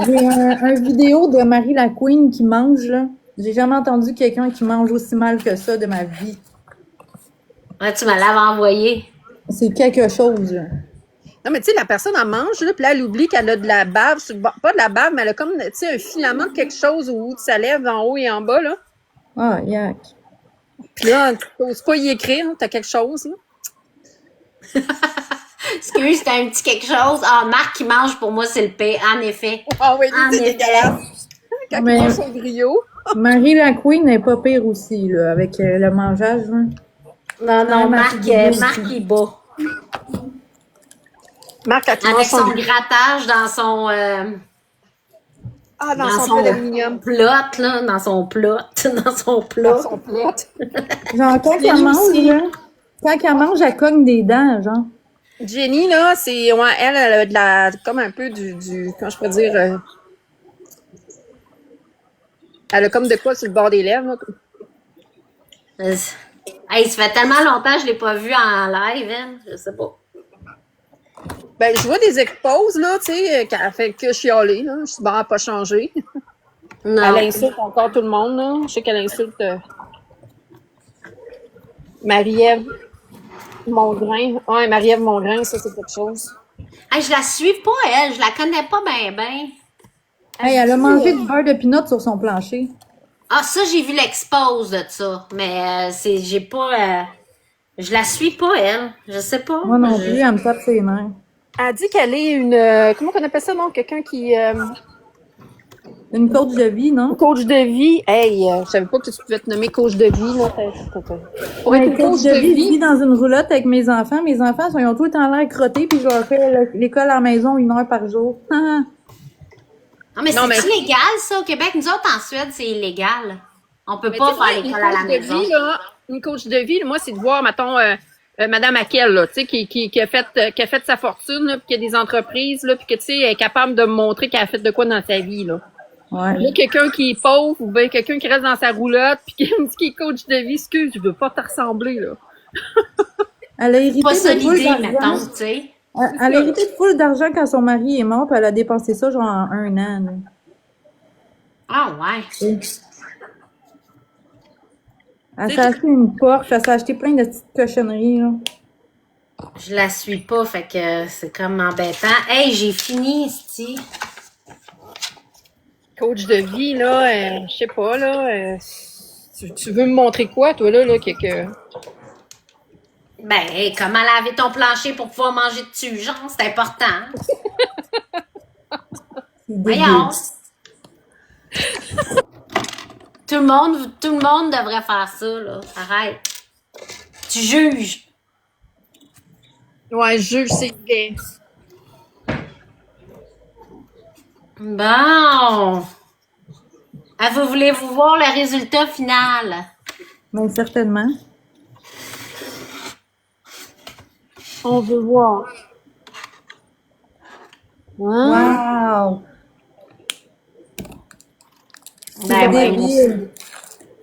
[SPEAKER 1] J'ai un vidéo de Marie la Queen qui mange, là. J'ai jamais entendu quelqu'un qui mange aussi mal que ça de ma vie.
[SPEAKER 2] Ouais, tu me l'avais envoyé.
[SPEAKER 1] C'est quelque chose, là.
[SPEAKER 3] Non, mais tu sais, la personne, elle mange, là, puis là, elle oublie qu'elle a de la bave. Pas de la bave, mais elle a comme, tu sais, un filament de quelque chose où ça lève en haut et en bas, là.
[SPEAKER 1] Ah, yak.
[SPEAKER 3] Puis là, tu n'oses pas y écrire, t'as quelque chose, là.
[SPEAKER 2] Excuse, c'était un petit quelque chose. Ah, Marc qui mange, pour moi, c'est le pain, en effet.
[SPEAKER 3] Ah oui,
[SPEAKER 2] En
[SPEAKER 3] c'est
[SPEAKER 2] effet.
[SPEAKER 3] dégueulasse. Quand
[SPEAKER 1] Mais-
[SPEAKER 3] il mange son griot.
[SPEAKER 1] Marie la Queen n'est pas pire aussi, là, avec le mangeage, là.
[SPEAKER 2] Non, non,
[SPEAKER 1] Marc,
[SPEAKER 2] Marc, il bat.
[SPEAKER 3] Marc, quand il mange
[SPEAKER 2] Avec son
[SPEAKER 3] griot.
[SPEAKER 2] grattage dans son...
[SPEAKER 3] Ah, dans
[SPEAKER 2] dans
[SPEAKER 3] son
[SPEAKER 2] son-
[SPEAKER 3] plat d'aluminium.
[SPEAKER 2] plot, là, dans son plot, dans son plat.
[SPEAKER 3] Dans son plat.
[SPEAKER 1] Genre, quand elle mange, là, quand elle mange, elle cogne des dents, genre.
[SPEAKER 3] Jenny, là, c'est, ouais, elle a de la, comme un peu du comment je peux dire, elle a comme de quoi sur le bord des lèvres, là.
[SPEAKER 2] Hey, ça fait tellement longtemps que je l'ai pas vue en live, hein? Je sais pas.
[SPEAKER 3] Ben, je vois des exposes, là, tu sais, qu'elle fait que chialer, là. Je suis bon, elle n'a pas changé.
[SPEAKER 2] Non.
[SPEAKER 3] Elle insulte encore tout le monde, là. Je sais qu'elle insulte Marie-Ève Mongrain. Ouais, Marie-Ève Mongrain, ça, c'est quelque chose.
[SPEAKER 2] Hey, je la suis pas, elle. Je la connais pas bien, ben.
[SPEAKER 1] Hey, elle a mangé du beurre de pinot sur son plancher.
[SPEAKER 2] Ah, ça, j'ai vu l'expose de ça. Mais j'ai pas... je la suis pas, elle. Je sais pas.
[SPEAKER 1] Moi non
[SPEAKER 2] Je-
[SPEAKER 1] plus, elle me tape ses nerfs.
[SPEAKER 3] Elle dit qu'elle est une, comment on appelle ça, non? Quelqu'un qui,
[SPEAKER 1] Une coach de vie, non?
[SPEAKER 3] coach de vie. Hey, je savais pas que tu pouvais te nommer coach de vie, là. Pour être
[SPEAKER 1] Ouais,
[SPEAKER 3] une coach de
[SPEAKER 1] je vis
[SPEAKER 3] vie.
[SPEAKER 1] dans une roulotte avec mes enfants. Mes enfants, ils ont tout le temps l'air crottés, puis je leur fais l'école à la maison 1 heure par jour.
[SPEAKER 2] Non, mais
[SPEAKER 3] Non,
[SPEAKER 2] c'est
[SPEAKER 3] mais-
[SPEAKER 2] illégal, ça, au Québec? Nous autres, en Suède, c'est illégal. On peut
[SPEAKER 3] Mais
[SPEAKER 2] pas
[SPEAKER 3] tu sais,
[SPEAKER 2] faire
[SPEAKER 3] une
[SPEAKER 2] l'école à la
[SPEAKER 3] coach de
[SPEAKER 2] maison.
[SPEAKER 3] vie, là, une coach de vie, moi, c'est de voir, mettons, Madame Akel, là, tu sais, qui a fait sa fortune, là, puis qui a des entreprises, là, puis que, tu sais, elle est capable de me montrer qu'elle a fait de quoi dans sa vie, là.
[SPEAKER 1] Ouais.
[SPEAKER 3] Là, quelqu'un qui est pauvre, ou bien quelqu'un qui reste dans sa roulotte, puis qui me dit qu'il est coach de vie, excuse, je veux pas te ressembler, là.
[SPEAKER 1] Elle a hérité
[SPEAKER 2] Pas ça
[SPEAKER 1] de full
[SPEAKER 2] l'idée, mettons,
[SPEAKER 1] d'argent.
[SPEAKER 2] tu sais.
[SPEAKER 1] Elle a hérité de full d'argent quand son mari est mort, puis elle a dépensé ça genre en 1 an. là.
[SPEAKER 2] Ah, ouais.
[SPEAKER 1] Elle s'est acheté une Porsche, elle s'est acheté plein de petites cochonneries. Là.
[SPEAKER 2] Je la suis pas, fait que c'est comme embêtant. Hey, j'ai fini, ici.
[SPEAKER 3] Coach de vie, là, je sais pas, là, tu veux me montrer quoi, toi, là, que...
[SPEAKER 2] Ben, hey, comment laver ton plancher pour pouvoir manger dessus, genre, c'est important.
[SPEAKER 1] C'est dégueu.
[SPEAKER 2] Voyons. Tout le monde devrait faire ça, là. Arrête. Tu juges.
[SPEAKER 3] Ouais, je c'est bien.
[SPEAKER 2] Bon. Ah, voulez-vous voir le résultat final?
[SPEAKER 1] Mais certainement.
[SPEAKER 3] On veut voir.
[SPEAKER 1] Wow!
[SPEAKER 2] Ben, ouais,
[SPEAKER 1] débile.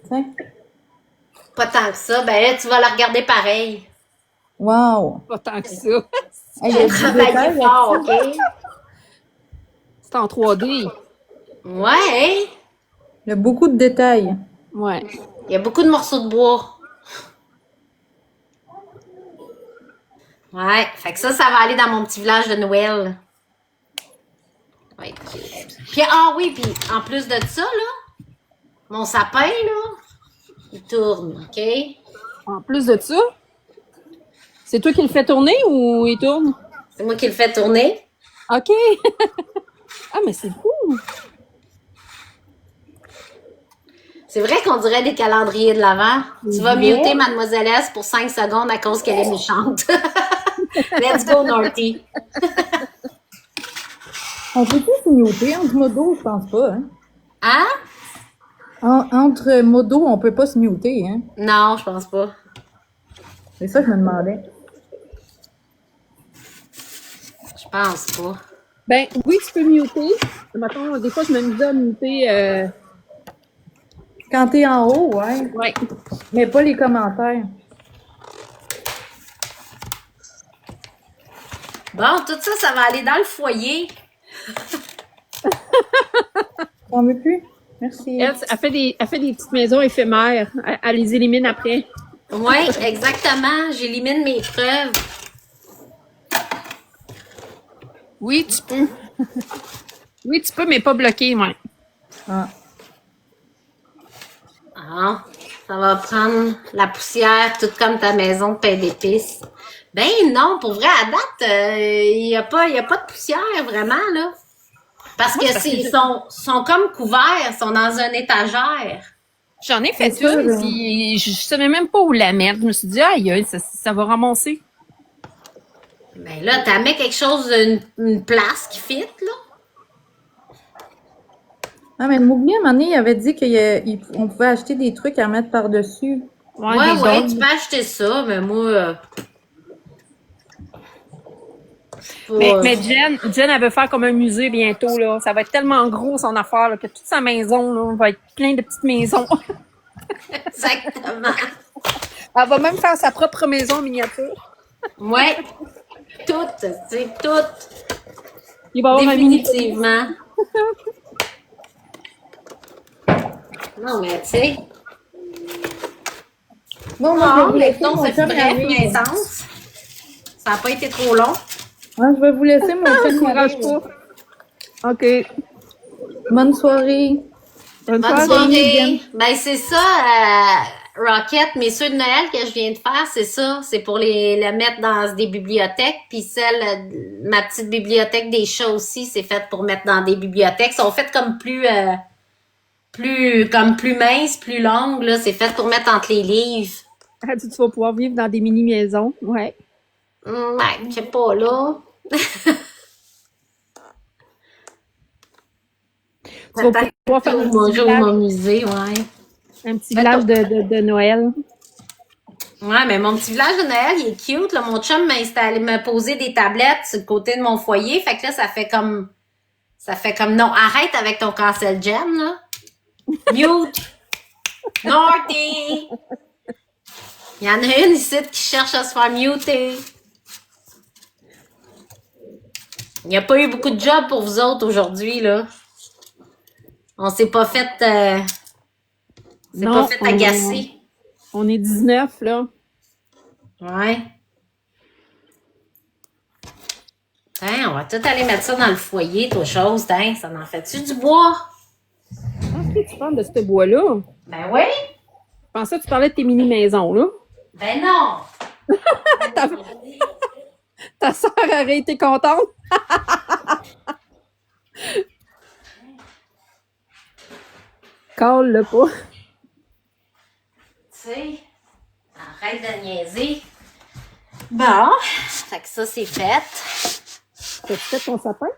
[SPEAKER 1] Tiens.
[SPEAKER 2] pas tant que ça. Ben là, tu vas la regarder pareil.
[SPEAKER 1] Wow!
[SPEAKER 3] Pas tant que ça.
[SPEAKER 1] Hey, il y a
[SPEAKER 2] J'ai
[SPEAKER 1] du
[SPEAKER 2] travaillé
[SPEAKER 1] détail
[SPEAKER 2] fort,
[SPEAKER 1] là-dessus.
[SPEAKER 2] OK?
[SPEAKER 3] C'est en 3D.
[SPEAKER 2] Ouais.
[SPEAKER 1] Il y a beaucoup de détails.
[SPEAKER 3] Ouais.
[SPEAKER 2] Il y a beaucoup de morceaux de bois. Ouais. Fait que ça va aller dans mon petit village de Noël. Ouais. Puis, ah oui, puis en plus de ça, là, mon sapin, là, il tourne, OK?
[SPEAKER 3] En plus de ça, c'est toi qui le fais tourner ou il tourne?
[SPEAKER 2] C'est moi qui le fais tourner.
[SPEAKER 3] OK. Ah, mais c'est fou.
[SPEAKER 2] C'est vrai qu'on dirait des calendriers de l'Avent. Tu vas muter Mademoiselle S pour 5 secondes à cause qu'elle est méchante. Let's go, Norty.
[SPEAKER 1] On peut tous se muter entre modos, je pense pas, hein?
[SPEAKER 2] Hein?
[SPEAKER 1] Entre modos, on peut pas se muter, hein?
[SPEAKER 2] Non, je pense pas.
[SPEAKER 1] C'est ça que je me demandais.
[SPEAKER 2] Je pense pas.
[SPEAKER 3] Ben oui, tu peux muter. Mettons, des fois, je m'amuse à muter.
[SPEAKER 1] Quand t'es en haut, ouais.
[SPEAKER 3] Ouais.
[SPEAKER 1] Mais pas les commentaires.
[SPEAKER 2] Bon, tout ça, ça va aller dans le foyer.
[SPEAKER 1] On veut plus? Merci.
[SPEAKER 3] Elle fait des petites maisons éphémères. Elle les élimine après.
[SPEAKER 2] Oui, exactement. J'élimine mes preuves.
[SPEAKER 3] Oui, tu peux. Oui, tu peux, mais pas bloquer, ouais.
[SPEAKER 1] Ah.
[SPEAKER 2] Ah, ça va prendre la poussière, tout comme ta maison de pain d'épices. Ben non, pour vrai, à date, il y a pas de poussière, vraiment, là. Parce que sont comme couverts, sont dans une étagère.
[SPEAKER 3] J'en ai fait
[SPEAKER 1] C'est sûr,
[SPEAKER 3] une, puis je savais même pas où la mettre. Je me suis dit, aïe, ça va ramasser.
[SPEAKER 2] Ben là, t'as mis quelque chose, une place qui fit, là.
[SPEAKER 1] Ah, mais Mougli, à un moment donné, il avait dit qu'on pouvait acheter des trucs à mettre par-dessus.
[SPEAKER 2] Ouais, tu peux acheter ça, mais moi...
[SPEAKER 3] Mais Jen, elle veut faire comme un musée bientôt, là. Ça va être tellement gros, son affaire, là, que toute sa maison, là, va être plein de petites maisons.
[SPEAKER 2] Exactement.
[SPEAKER 3] Elle va même faire sa propre maison en miniature.
[SPEAKER 2] Ouais. Toutes, c'est toutes.
[SPEAKER 3] Il va avoir
[SPEAKER 2] Définitivement. Non, mais tu sais.
[SPEAKER 1] Bon,
[SPEAKER 2] Non,
[SPEAKER 1] je vais vous
[SPEAKER 2] mais non,
[SPEAKER 1] mon
[SPEAKER 2] c'est
[SPEAKER 1] chum
[SPEAKER 2] bref,
[SPEAKER 1] arrive.
[SPEAKER 2] mais intense. Ça n'a pas été trop long.
[SPEAKER 1] Ah, je vais vous laisser, mon chum
[SPEAKER 3] Courage
[SPEAKER 1] arrive.
[SPEAKER 3] pas. OK.
[SPEAKER 1] Bonne soirée.
[SPEAKER 3] Bonne
[SPEAKER 2] Bonne
[SPEAKER 3] soirée.
[SPEAKER 2] soirée. Ben, c'est ça, Rocket. Mes ceux de Noël que je viens de faire, c'est ça. C'est pour le mettre dans des bibliothèques. Puis ma petite bibliothèque des chats aussi, c'est fait pour mettre dans des bibliothèques. Ils sont faites comme plus minces, plus longues, là. C'est fait pour mettre entre les livres.
[SPEAKER 3] Elle dit, tu vas pouvoir vivre dans des mini-maisons. Ouais.
[SPEAKER 2] Ouais, je sais pas, là.
[SPEAKER 3] Tu vas pouvoir faire
[SPEAKER 2] mon musée, ouais.
[SPEAKER 3] un petit village de Noël.
[SPEAKER 2] Ouais, mais mon petit village de Noël, il est cute, là. Mon chum m'a posé des tablettes sur le côté de mon foyer. Fait que là, ça fait comme, non, arrête avec ton cancel gem, là. Mute. Naughty. Il y en a une ici qui cherche à se faire muter. Il n'y a pas eu beaucoup de jobs pour vous autres aujourd'hui, là. On s'est pas fait, agacer.
[SPEAKER 3] On est 19, là.
[SPEAKER 2] Ouais. Hein, on va tout aller mettre ça dans le foyer, toi, chose. Hein, ça en fait-tu du bois?
[SPEAKER 3] Ok, tu parles de ce bois-là.
[SPEAKER 2] Ben oui.
[SPEAKER 3] Je pensais que tu parlais de tes mini-maisons, là.
[SPEAKER 2] Ben non.
[SPEAKER 3] Ta sœur aurait été contente. Colle-le pas.
[SPEAKER 2] Tu sais, arrête de niaiser. Bon, fait que ça, c'est fait.
[SPEAKER 3] T'as-tu fait ton sapin?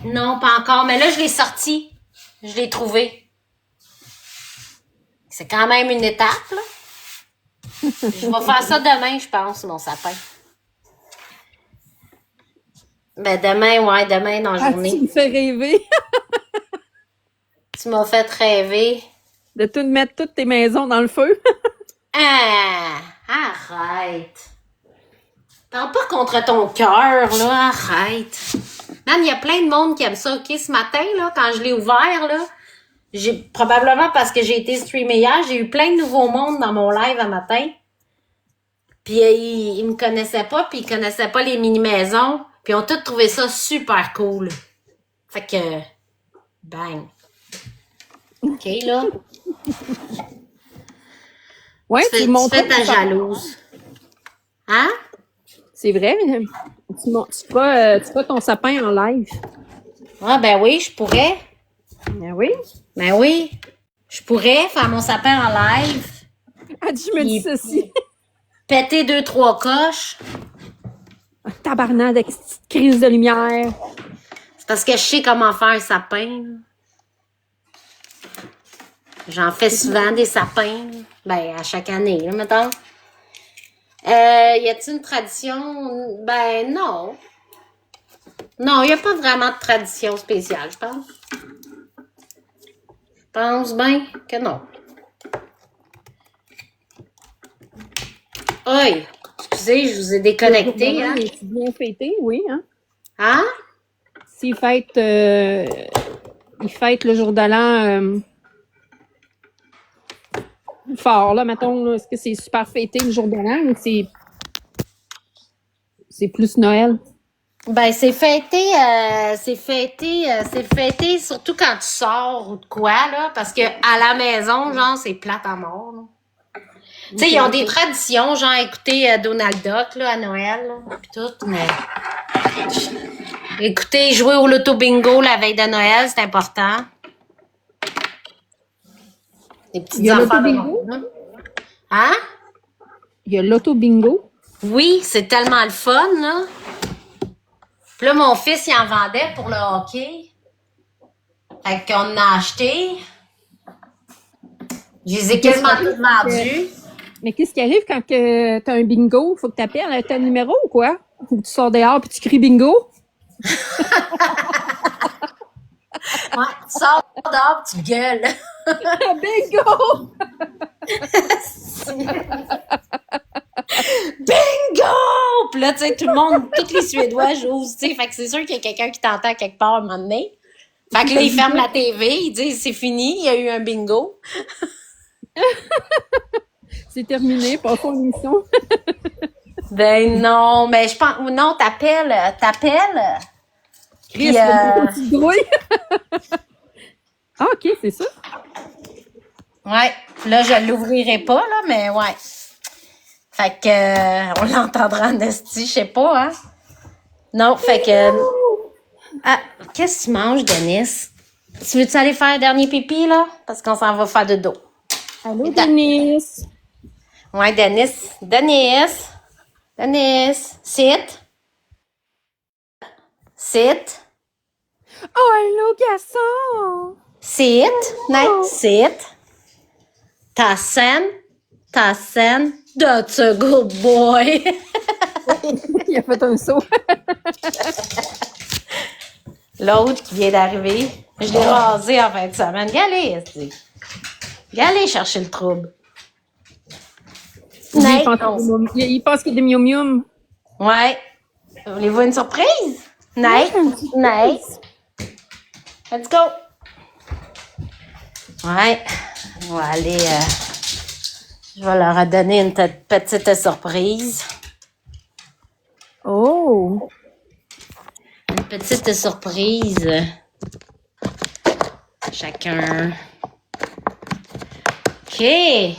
[SPEAKER 2] Non, pas encore, mais là, je l'ai sorti. Je l'ai trouvé. C'est quand même une étape, là. Je vais faire ça demain, je pense, mon sapin. Ben, demain dans la journée.
[SPEAKER 3] Tu me fais rêver
[SPEAKER 2] Tu m'as fait rêver.
[SPEAKER 3] de tout mettre toutes tes maisons dans le feu.
[SPEAKER 2] Ah, arrête. Parle pas contre ton cœur, là, arrête. Man, il y a plein de monde qui aime ça, OK? Ce matin, là, quand je l'ai ouvert, là, probablement parce que j'ai été streamée hier, j'ai eu plein de nouveaux mondes dans mon live à matin. Puis ils me connaissaient pas, puis ils connaissaient pas les mini-maisons. Puis ils ont tous trouvé ça super cool. Fait que, bang. OK, là.
[SPEAKER 3] Ouais,
[SPEAKER 2] Tu fais ta jalouse. Hein?
[SPEAKER 3] C'est vrai. Tu feras ton sapin en live.
[SPEAKER 2] Ah, ben oui, je pourrais.
[SPEAKER 3] Ben oui.
[SPEAKER 2] Ben oui. Je pourrais faire mon sapin en live,
[SPEAKER 3] Elle dit, je me dis ceci.
[SPEAKER 2] péter 2-3 coches.
[SPEAKER 3] Tabarnak avec cette petite crise de lumière.
[SPEAKER 2] C'est parce que je sais comment faire un sapin. J'en fais souvent des sapins. Ben, à chaque année, là, mettons. Y a-t-il une tradition? Ben, non. Non, il n'y a pas vraiment de tradition spéciale, je pense. Je pense bien que non. Oi! Excusez, je vous ai déconnecté, hein?
[SPEAKER 3] C'est bien fêté, oui, hein?
[SPEAKER 2] Hein?
[SPEAKER 3] S'il fête, il fête le jour de l'an fort, là, mettons, là, est-ce que c'est super fêté le jour de l'an ou c'est plus Noël?
[SPEAKER 2] Ben, c'est fêté surtout quand tu sors ou de quoi, là, parce que à la maison, genre, c'est plate à mort, là. Tu sais, ils ont des traditions, genre écouter Donald Duck, là, à Noël, là, pis tout, mais... Écoutez, jouer au loto bingo la veille de Noël, c'est important. Des petites
[SPEAKER 3] Il y a
[SPEAKER 2] affaires de
[SPEAKER 3] l'auto-bingo?
[SPEAKER 2] même, là. Hein?
[SPEAKER 3] Il y a l'auto-bingo.
[SPEAKER 2] Oui, c'est tellement le fun, là. Puis là, mon fils, il en vendait pour le hockey. Fait qu'on en a acheté. Je les ai quasiment tous vendus.
[SPEAKER 3] Mais qu'est-ce qui arrive quand que t'as un bingo? Faut que t'appelles, t'as un numéro ou quoi? Faut que tu sors dehors puis tu cries bingo?
[SPEAKER 2] Ouais, tu sors dehors, tu gueules.
[SPEAKER 3] Bingo!
[SPEAKER 2] Bingo! Puis là, tu sais, tout le monde, tous les Suédois jouent, tu sais. Fait que c'est sûr qu'il y a quelqu'un qui t'entend quelque part à un moment donné. Fait que là, ils ferment la TV, ils disent c'est fini, il y a eu un bingo.
[SPEAKER 3] C'est terminé, passons à l'émission.
[SPEAKER 2] Ben non, mais je pense. Non, t'appelles. Puis,
[SPEAKER 3] Chris, une petite grouille. Ah, ok, c'est ça.
[SPEAKER 2] ouais, là, je l'ouvrirai pas, là, mais ouais. Fait que, on l'entendra en esti, je sais pas, hein. Non, fait que... Ah, qu'est-ce que tu manges, Denis? Tu veux-tu aller faire un dernier pipi, là? Parce qu'on s'en va faire de dos.
[SPEAKER 3] Allô, Denis.
[SPEAKER 2] Ouais, Denis, sit. Sit.
[SPEAKER 3] Oh, allô, garçon.
[SPEAKER 2] Sit. Nice. Sit. Tassen. That's a good boy.
[SPEAKER 3] Il a fait un saut.
[SPEAKER 2] L'autre qui vient d'arriver, je l'ai rasé en fin de semaine. Galez chercher le trouble.
[SPEAKER 3] Il pense qu'il y a des mium-mium.
[SPEAKER 2] Ouais. Voulez-vous une surprise? Nice. Let's go. Ouais. On va aller... je vais leur donner une petite surprise.
[SPEAKER 3] Oh.
[SPEAKER 2] Une petite surprise. Chacun. OK. Sit.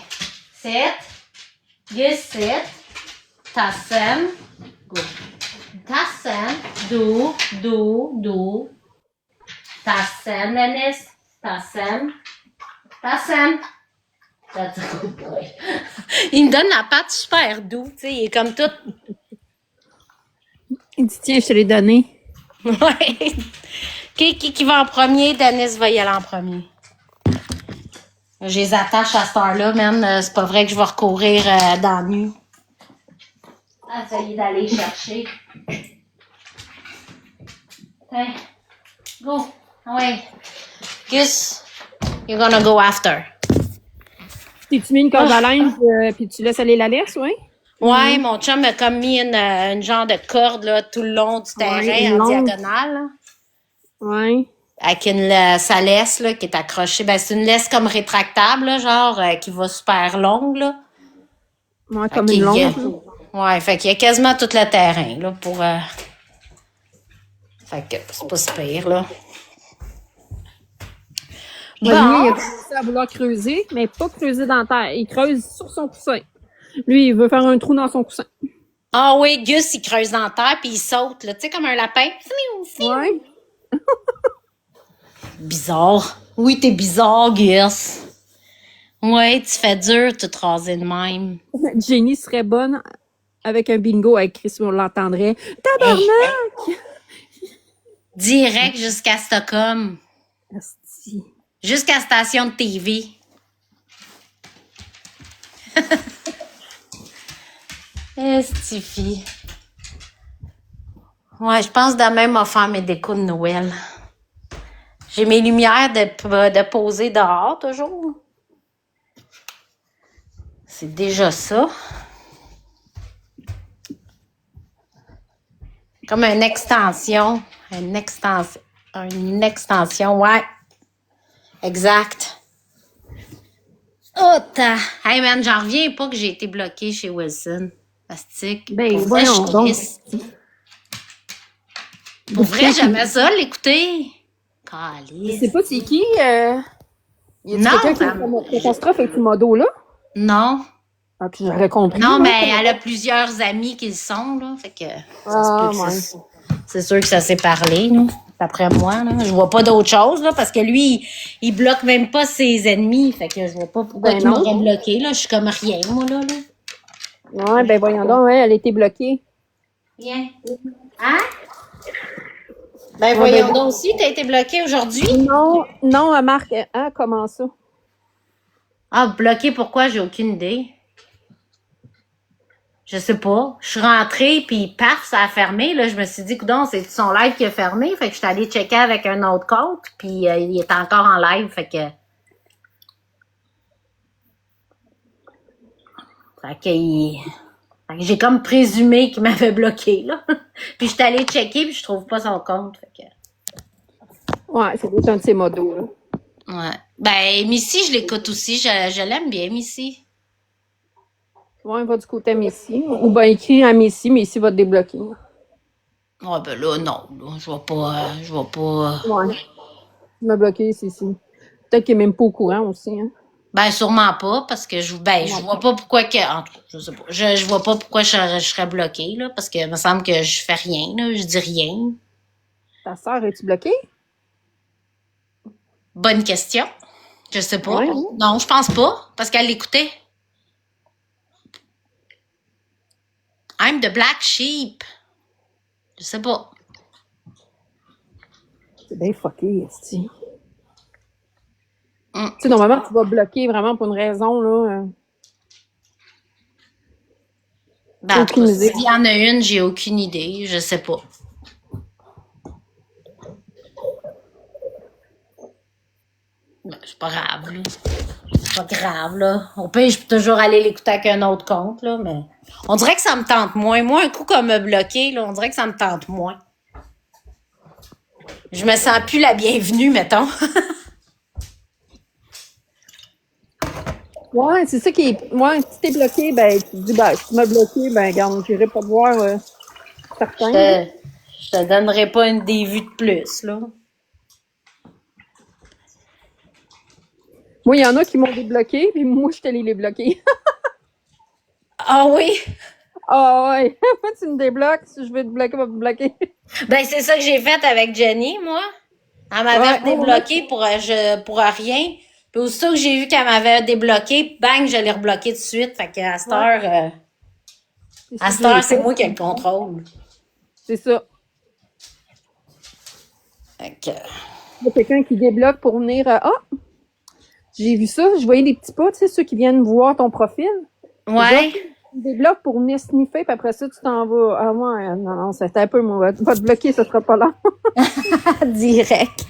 [SPEAKER 2] Yes, sit. Tassen. Go. Tassen. Do. Tassen, Dennis. Tassen. That's a good boy. Il me donne la patte super doux, tu sais, il est comme tout.
[SPEAKER 3] Il dit, tiens, je te l'ai donné.
[SPEAKER 2] Ouais. Qui va en premier? Dennis va y aller en premier. Je les attache à cette heure-là, man. C'est pas vrai que je vais recourir dans la nuit. Essayer d'aller chercher. Tiens. Go. Ouais. Gus, you're gonna go after.
[SPEAKER 3] T'es-tu mis une corde à linge puis tu laisses aller la laisse, oui?
[SPEAKER 2] Ouais, mon chum a comme mis une genre de corde là, tout le long du terrain en diagonale. Là.
[SPEAKER 3] Ouais.
[SPEAKER 2] Avec sa laisse là, qui est accrochée. Ben, c'est une laisse comme rétractable, là, genre qui va super longue. Là.
[SPEAKER 3] Ouais, comme une longue.
[SPEAKER 2] Ouais, fait qu'il y a quasiment tout le terrain là, pour. Fait que c'est pas si pire, là.
[SPEAKER 3] Bon. Lui, il a commencé à vouloir creuser, mais pas creuser dans la terre. Il creuse sur son coussin. Lui, il veut faire un trou dans son coussin.
[SPEAKER 2] Ah oui, Gus, il creuse dans la terre puis il saute, là, tu sais, comme un lapin.
[SPEAKER 3] Ouais.
[SPEAKER 2] Bizarre. Oui, t'es bizarre, Gus. Ouais, tu fais dur, tout rasé de même.
[SPEAKER 3] Jenny serait bonne avec un bingo avec Chris, on l'entendrait.
[SPEAKER 2] Hey,
[SPEAKER 3] Tabarnak!
[SPEAKER 2] direct jusqu'à Stockholm.
[SPEAKER 3] Asti.
[SPEAKER 2] Jusqu'à la station de TV. Estifie. Ouais, je pense demain, m'a faire mes décos de Noël. J'ai mes lumières de poser dehors, toujours. C'est déjà ça. Comme une extension. Une extension, ouais. Exact. Oh, hey man, j'en reviens pas que j'ai été bloquée chez Wilson. Astique.
[SPEAKER 3] Ben,
[SPEAKER 2] Pour vrai,
[SPEAKER 3] voyons
[SPEAKER 2] je
[SPEAKER 3] donc.
[SPEAKER 2] triste. Pour vrai, j'aimais ça, l'écouter.
[SPEAKER 3] Je
[SPEAKER 2] Calice.
[SPEAKER 3] sais pas c'est qui. Y a
[SPEAKER 2] Non,
[SPEAKER 3] quelqu'un qui
[SPEAKER 2] ça-
[SPEAKER 3] a une catastrophe avec ce modo-là?
[SPEAKER 2] Non.
[SPEAKER 3] Ah, puis j'aurais compris.
[SPEAKER 2] Non,
[SPEAKER 3] là,
[SPEAKER 2] mais
[SPEAKER 3] comment-
[SPEAKER 2] elle a plusieurs amis qui le sont, là. Fait que ça se
[SPEAKER 3] Ah,
[SPEAKER 2] peut que
[SPEAKER 3] ouais.
[SPEAKER 2] c'est sûr que ça s'est parlé, là. D'après moi, là. Je vois pas d'autre chose, là, parce que lui, il bloque même pas ses ennemis. Fait que je vois pas pourquoi
[SPEAKER 3] Ben
[SPEAKER 2] il
[SPEAKER 3] non.
[SPEAKER 2] m'aurait bloqué, là. Je suis comme rien, moi, là.
[SPEAKER 3] Ouais, ben voyons donc, ouais, elle a été bloquée.
[SPEAKER 2] Viens. Hein? Ben,
[SPEAKER 3] Ouais,
[SPEAKER 2] voyons
[SPEAKER 3] ben-
[SPEAKER 2] donc aussi, t'as été bloqué aujourd'hui.
[SPEAKER 3] Non, Marc, hein, comment ça?
[SPEAKER 2] Ah, bloqué pourquoi? J'ai aucune idée. Je sais pas. Je suis rentrée, puis paf, ça a fermé. Là, je me suis dit, coudonc, c'est son live qui a fermé. Fait que je suis allée checker avec un autre compte, puis il est encore en live. Fait que j'ai comme présumé qu'il m'avait bloqué, là. Puis je suis allée checker, puis je trouve pas son compte. Fait que...
[SPEAKER 3] Ouais, c'est un de ces modos, là.
[SPEAKER 2] Ouais. Ben, Missy, je l'écoute aussi. Je l'aime bien, Missy.
[SPEAKER 3] Ouais, il va du côté à Messi. Ou ben écrit à Messi, Messi va te débloquer.
[SPEAKER 2] Ouais, ben là, non. Là, je vois pas...
[SPEAKER 3] Ouais. Il m'a bloqué, c'est ici. Peut-être qu'il est même pas au courant aussi, hein.
[SPEAKER 2] Ben, sûrement pas, parce que je vois pas pourquoi que, en tout cas, je sais pas. Je vois pas pourquoi je serais bloquée, là, parce que il me semble que je fais rien, là, je dis rien.
[SPEAKER 3] Ta sœur, es-tu bloquée?
[SPEAKER 2] Bonne question. Je sais pas.
[SPEAKER 3] Ouais.
[SPEAKER 2] Non, je pense pas, parce qu'elle l'écoutait. I'm the black sheep. Je sais pas.
[SPEAKER 3] C'est bien fucké, esti.
[SPEAKER 2] Mm.
[SPEAKER 3] Tu sais, normalement, tu vas bloquer vraiment pour une raison, là.
[SPEAKER 2] Ben, en tout cas,
[SPEAKER 3] Aucune idée.
[SPEAKER 2] s'il y en a une, j'ai aucune idée. Je sais pas. Ben, c'est pas grave, là. C'est pas grave, là. Au pire, je peux toujours aller l'écouter avec un autre compte, là, mais on dirait que ça me tente moins. Moi, un coup comme me bloquer, là, on dirait que ça me tente moins. Je me sens plus la bienvenue, mettons.
[SPEAKER 3] Ouais, c'est ça qui est. Ouais, si t'es bloqué, ben, tu te dis, ben, si tu m'as bloqué, ben, regarde, j'irai pas te voir certains.
[SPEAKER 2] Je te donnerai pas une des vues de plus, là.
[SPEAKER 3] Moi, il y en a qui m'ont débloqué, puis moi, je t'allais les bloquer.
[SPEAKER 2] Ah oui?
[SPEAKER 3] Ah ouais, moi, tu me débloques, si je veux te bloquer, va te bloquer.
[SPEAKER 2] Ben, c'est ça que j'ai fait avec Jenny, moi. Elle m'avait
[SPEAKER 3] Ouais,
[SPEAKER 2] débloqué pour rien. Puis aussitôt que j'ai vu qu'elle m'avait débloqué, bang, je l'ai rebloqué tout de suite. Fait qu'à cette heure, c'est moi qui ai le contrôle.
[SPEAKER 3] C'est ça.
[SPEAKER 2] Fait que...
[SPEAKER 3] Il y a quelqu'un qui débloque pour venir. J'ai vu ça, je voyais des petits pas, tu sais, ceux qui viennent voir ton profil.
[SPEAKER 2] Ouais.
[SPEAKER 3] Ils débloquent pour venir sniffer, puis après ça, tu t'en vas. Ah ouais, non, c'était un peu, moi, va te bloquer, ça sera pas là.
[SPEAKER 2] Direct.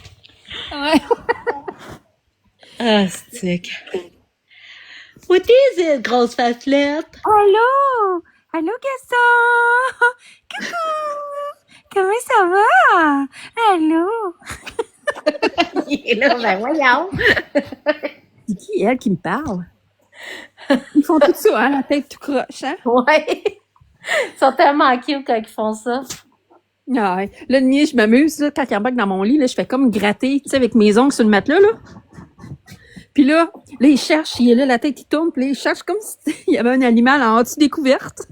[SPEAKER 3] Ouais.
[SPEAKER 2] Ah, stick. What is it, grosse facelette?
[SPEAKER 4] Allô? Allô, Gaston? Coucou! Comment ça va? Allô?
[SPEAKER 2] Il est là, ben voyons.
[SPEAKER 3] C'est qui, elle, qui me parle? Ils font tout ça, hein, la tête tout croche, hein?
[SPEAKER 2] Ouais. Ils sont tellement cute quand ils font ça.
[SPEAKER 3] Ah ouais. Là, le mien, je m'amuse, là, quand il embarque dans mon lit, là, je fais comme gratter, tu sais, avec mes ongles sur le matelas, là. Puis là, il cherche, il est là, la tête, il tourne, puis là, il cherche comme s'il y avait un animal en dessous des couvertes.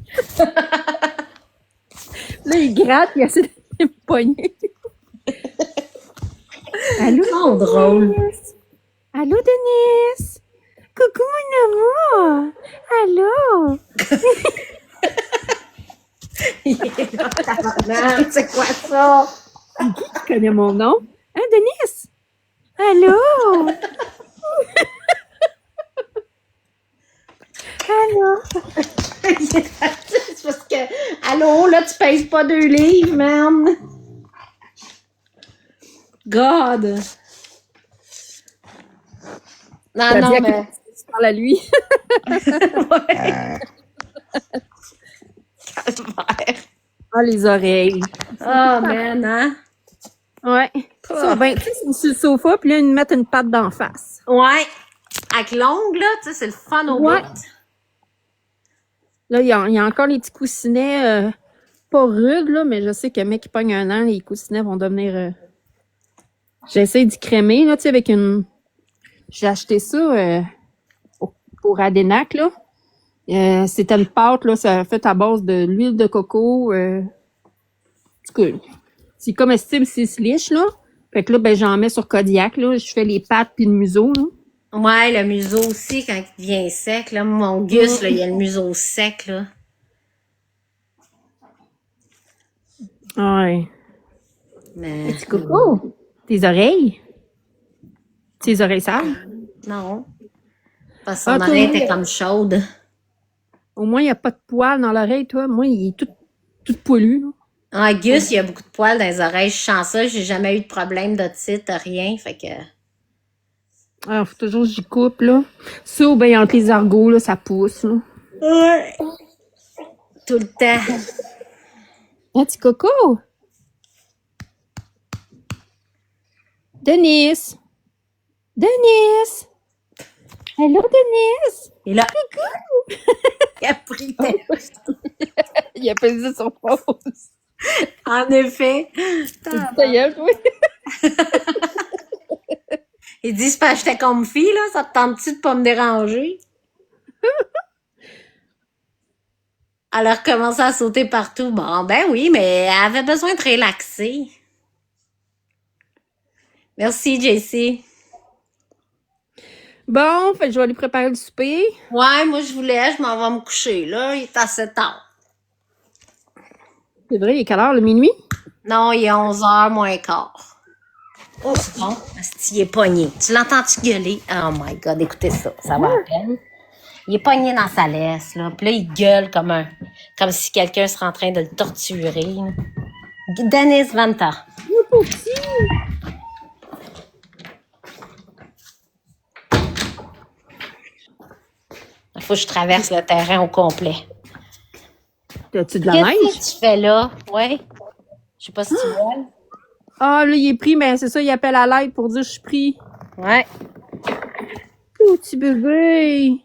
[SPEAKER 3] Là, il gratte, il essaie de me pogner. Allô?
[SPEAKER 2] Oh, drôle.
[SPEAKER 4] Allô, Denise? Coucou, Mon amour. Allô?
[SPEAKER 2] Tabarnak, c'est quoi ça?
[SPEAKER 3] Tu connais mon nom? Hein, Denis?
[SPEAKER 4] Allô? Allô?
[SPEAKER 2] C'est parce que, allô, là, tu pèses pas 2 livres, man. God. Non,
[SPEAKER 3] T'as
[SPEAKER 2] non,
[SPEAKER 3] dit à
[SPEAKER 2] mais...
[SPEAKER 3] tu parles à lui.
[SPEAKER 2] Ouais. Calvaire.
[SPEAKER 3] Ah, les oreilles.
[SPEAKER 2] Oh, man, hein?
[SPEAKER 3] Ouais. Ça, ben, tu sais, c'est sur le sofa, puis là, ils nous mettent une patte d'en face.
[SPEAKER 2] Ouais. Avec l'ongle, là, tu sais, c'est le fun au
[SPEAKER 3] Ouais.
[SPEAKER 2] bout.
[SPEAKER 3] Là, il y a encore les petits coussinets, pas rudes, là, mais je sais que mec qui pogne un an, les coussinets vont devenir... J'essaie d'y crémer, là, tu sais, avec une... J'ai acheté ça pour Adenac, là. C'était une pâte, là, ça fait à base de l'huile de coco. En tout cas, c'est comestible, c'est sliche, là. Fait que là, ben, j'en mets sur Kodiak, là. Je fais les pattes puis le museau, là.
[SPEAKER 2] Ouais, le museau aussi, quand il devient sec, là. Mon Gus, là, il y a le museau sec, là.
[SPEAKER 3] Ouais.
[SPEAKER 2] Mais...
[SPEAKER 3] Petit coco. Tes oreilles? Tes oreilles sales?
[SPEAKER 2] Non. Parce que
[SPEAKER 3] Ah,
[SPEAKER 2] son
[SPEAKER 3] toi,
[SPEAKER 2] oreille
[SPEAKER 3] oui.
[SPEAKER 2] était comme chaude.
[SPEAKER 3] Au moins, il n'y a pas de poils dans l'oreille, toi. Moi, il est tout poilu, là.
[SPEAKER 2] Ah, Gus, il y a beaucoup de poils dans les oreilles. Je suis chanceuse, j'ai jamais eu de problème d'otite, rien. Fait que...
[SPEAKER 3] Ah, faut toujours que j'y coupe, là. Ça, ou ben, entre les argots, là, ça pousse, là.
[SPEAKER 2] Ouais. Tout le temps.
[SPEAKER 3] Un petit coco. Denis. Denis. Allô, Denis.
[SPEAKER 2] Et là, il a pris
[SPEAKER 3] Il a pesé sur pause.
[SPEAKER 2] En effet.
[SPEAKER 3] Ta gueule, oui.
[SPEAKER 2] Il dit, c'est parce que j'étais comme fille, là. Ça te tente-tu de pas me déranger? Elle a recommencé à sauter partout. Bon, ben oui, mais elle avait besoin de relaxer. Merci, JC.
[SPEAKER 3] Bon, fait que je vais aller préparer le souper.
[SPEAKER 2] Ouais, moi, je m'en vais me coucher, là. Il est assez tard.
[SPEAKER 3] C'est vrai, il est quelle heure, le minuit?
[SPEAKER 2] Non, il est 11h moins quart. Oh, c'est bon. Asti, il est pogné. Tu l'entends-tu gueuler? Oh my God, écoutez ça. Ça va à peine. Il est pogné dans sa laisse, là. Puis là, il gueule comme si quelqu'un serait en train de le torturer. Dennis Vanta. Il faut que je traverse le terrain au complet.
[SPEAKER 3] As-tu de la
[SPEAKER 2] Qu'est-ce
[SPEAKER 3] neige?
[SPEAKER 2] que tu fais là? Ouais. Je sais pas si tu vois.
[SPEAKER 3] Ah, là, il est pris, mais c'est ça, il appelle à l'aide pour dire je suis pris.
[SPEAKER 2] Ouais.
[SPEAKER 3] Oh, petit bébé.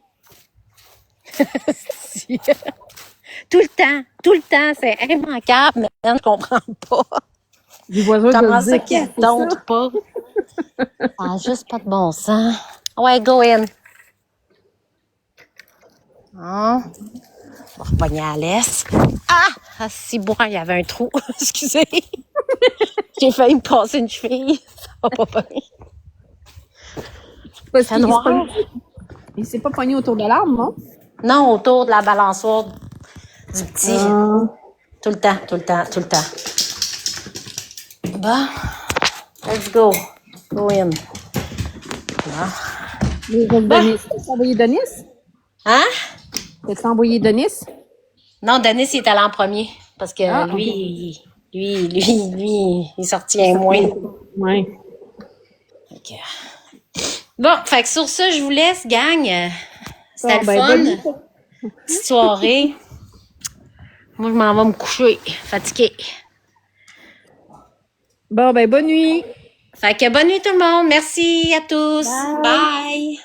[SPEAKER 2] Tout le temps, c'est immanquable, mais je comprends pas.
[SPEAKER 3] Les voisins
[SPEAKER 2] Comment
[SPEAKER 3] de
[SPEAKER 2] ça
[SPEAKER 3] dire
[SPEAKER 2] qu'ils
[SPEAKER 3] qu'est-ce que
[SPEAKER 2] domptent pas? Ça n'a juste pas de bon sens. Ouais, go in. Hein? On va repogner à l'aise. Ah, si bon, il y avait un trou. Excusez. J'ai failli me passer une cheville. Ça va pas bien.
[SPEAKER 3] Parce
[SPEAKER 2] C'est
[SPEAKER 3] qu'il
[SPEAKER 2] noir.
[SPEAKER 3] il s'est pas pogné autour de l'arbre, non?
[SPEAKER 2] Non, autour de la balançoire du petit. Tout le temps, tout le temps, tout le temps. Bon. Let's go. Go in. Bon.
[SPEAKER 3] Denis. T'as envoyé Denis?
[SPEAKER 2] Hein?
[SPEAKER 3] T'as envoyé Denis?
[SPEAKER 2] Non, Denis, il est allé en premier. Parce que
[SPEAKER 3] Ah,
[SPEAKER 2] lui, il sortit moins.
[SPEAKER 3] Ouais.
[SPEAKER 2] Ok. Bon, fait que sur ça, je vous laisse, gang. C'était
[SPEAKER 3] Bon,
[SPEAKER 2] le
[SPEAKER 3] ben,
[SPEAKER 2] fun.
[SPEAKER 3] bonne nuit.
[SPEAKER 2] Petite soirée. Moi, je m'en vais me coucher. Fatiguée.
[SPEAKER 3] Bon, ben, bonne nuit.
[SPEAKER 2] Fait que bonne nuit tout le monde. Merci à tous. Bye.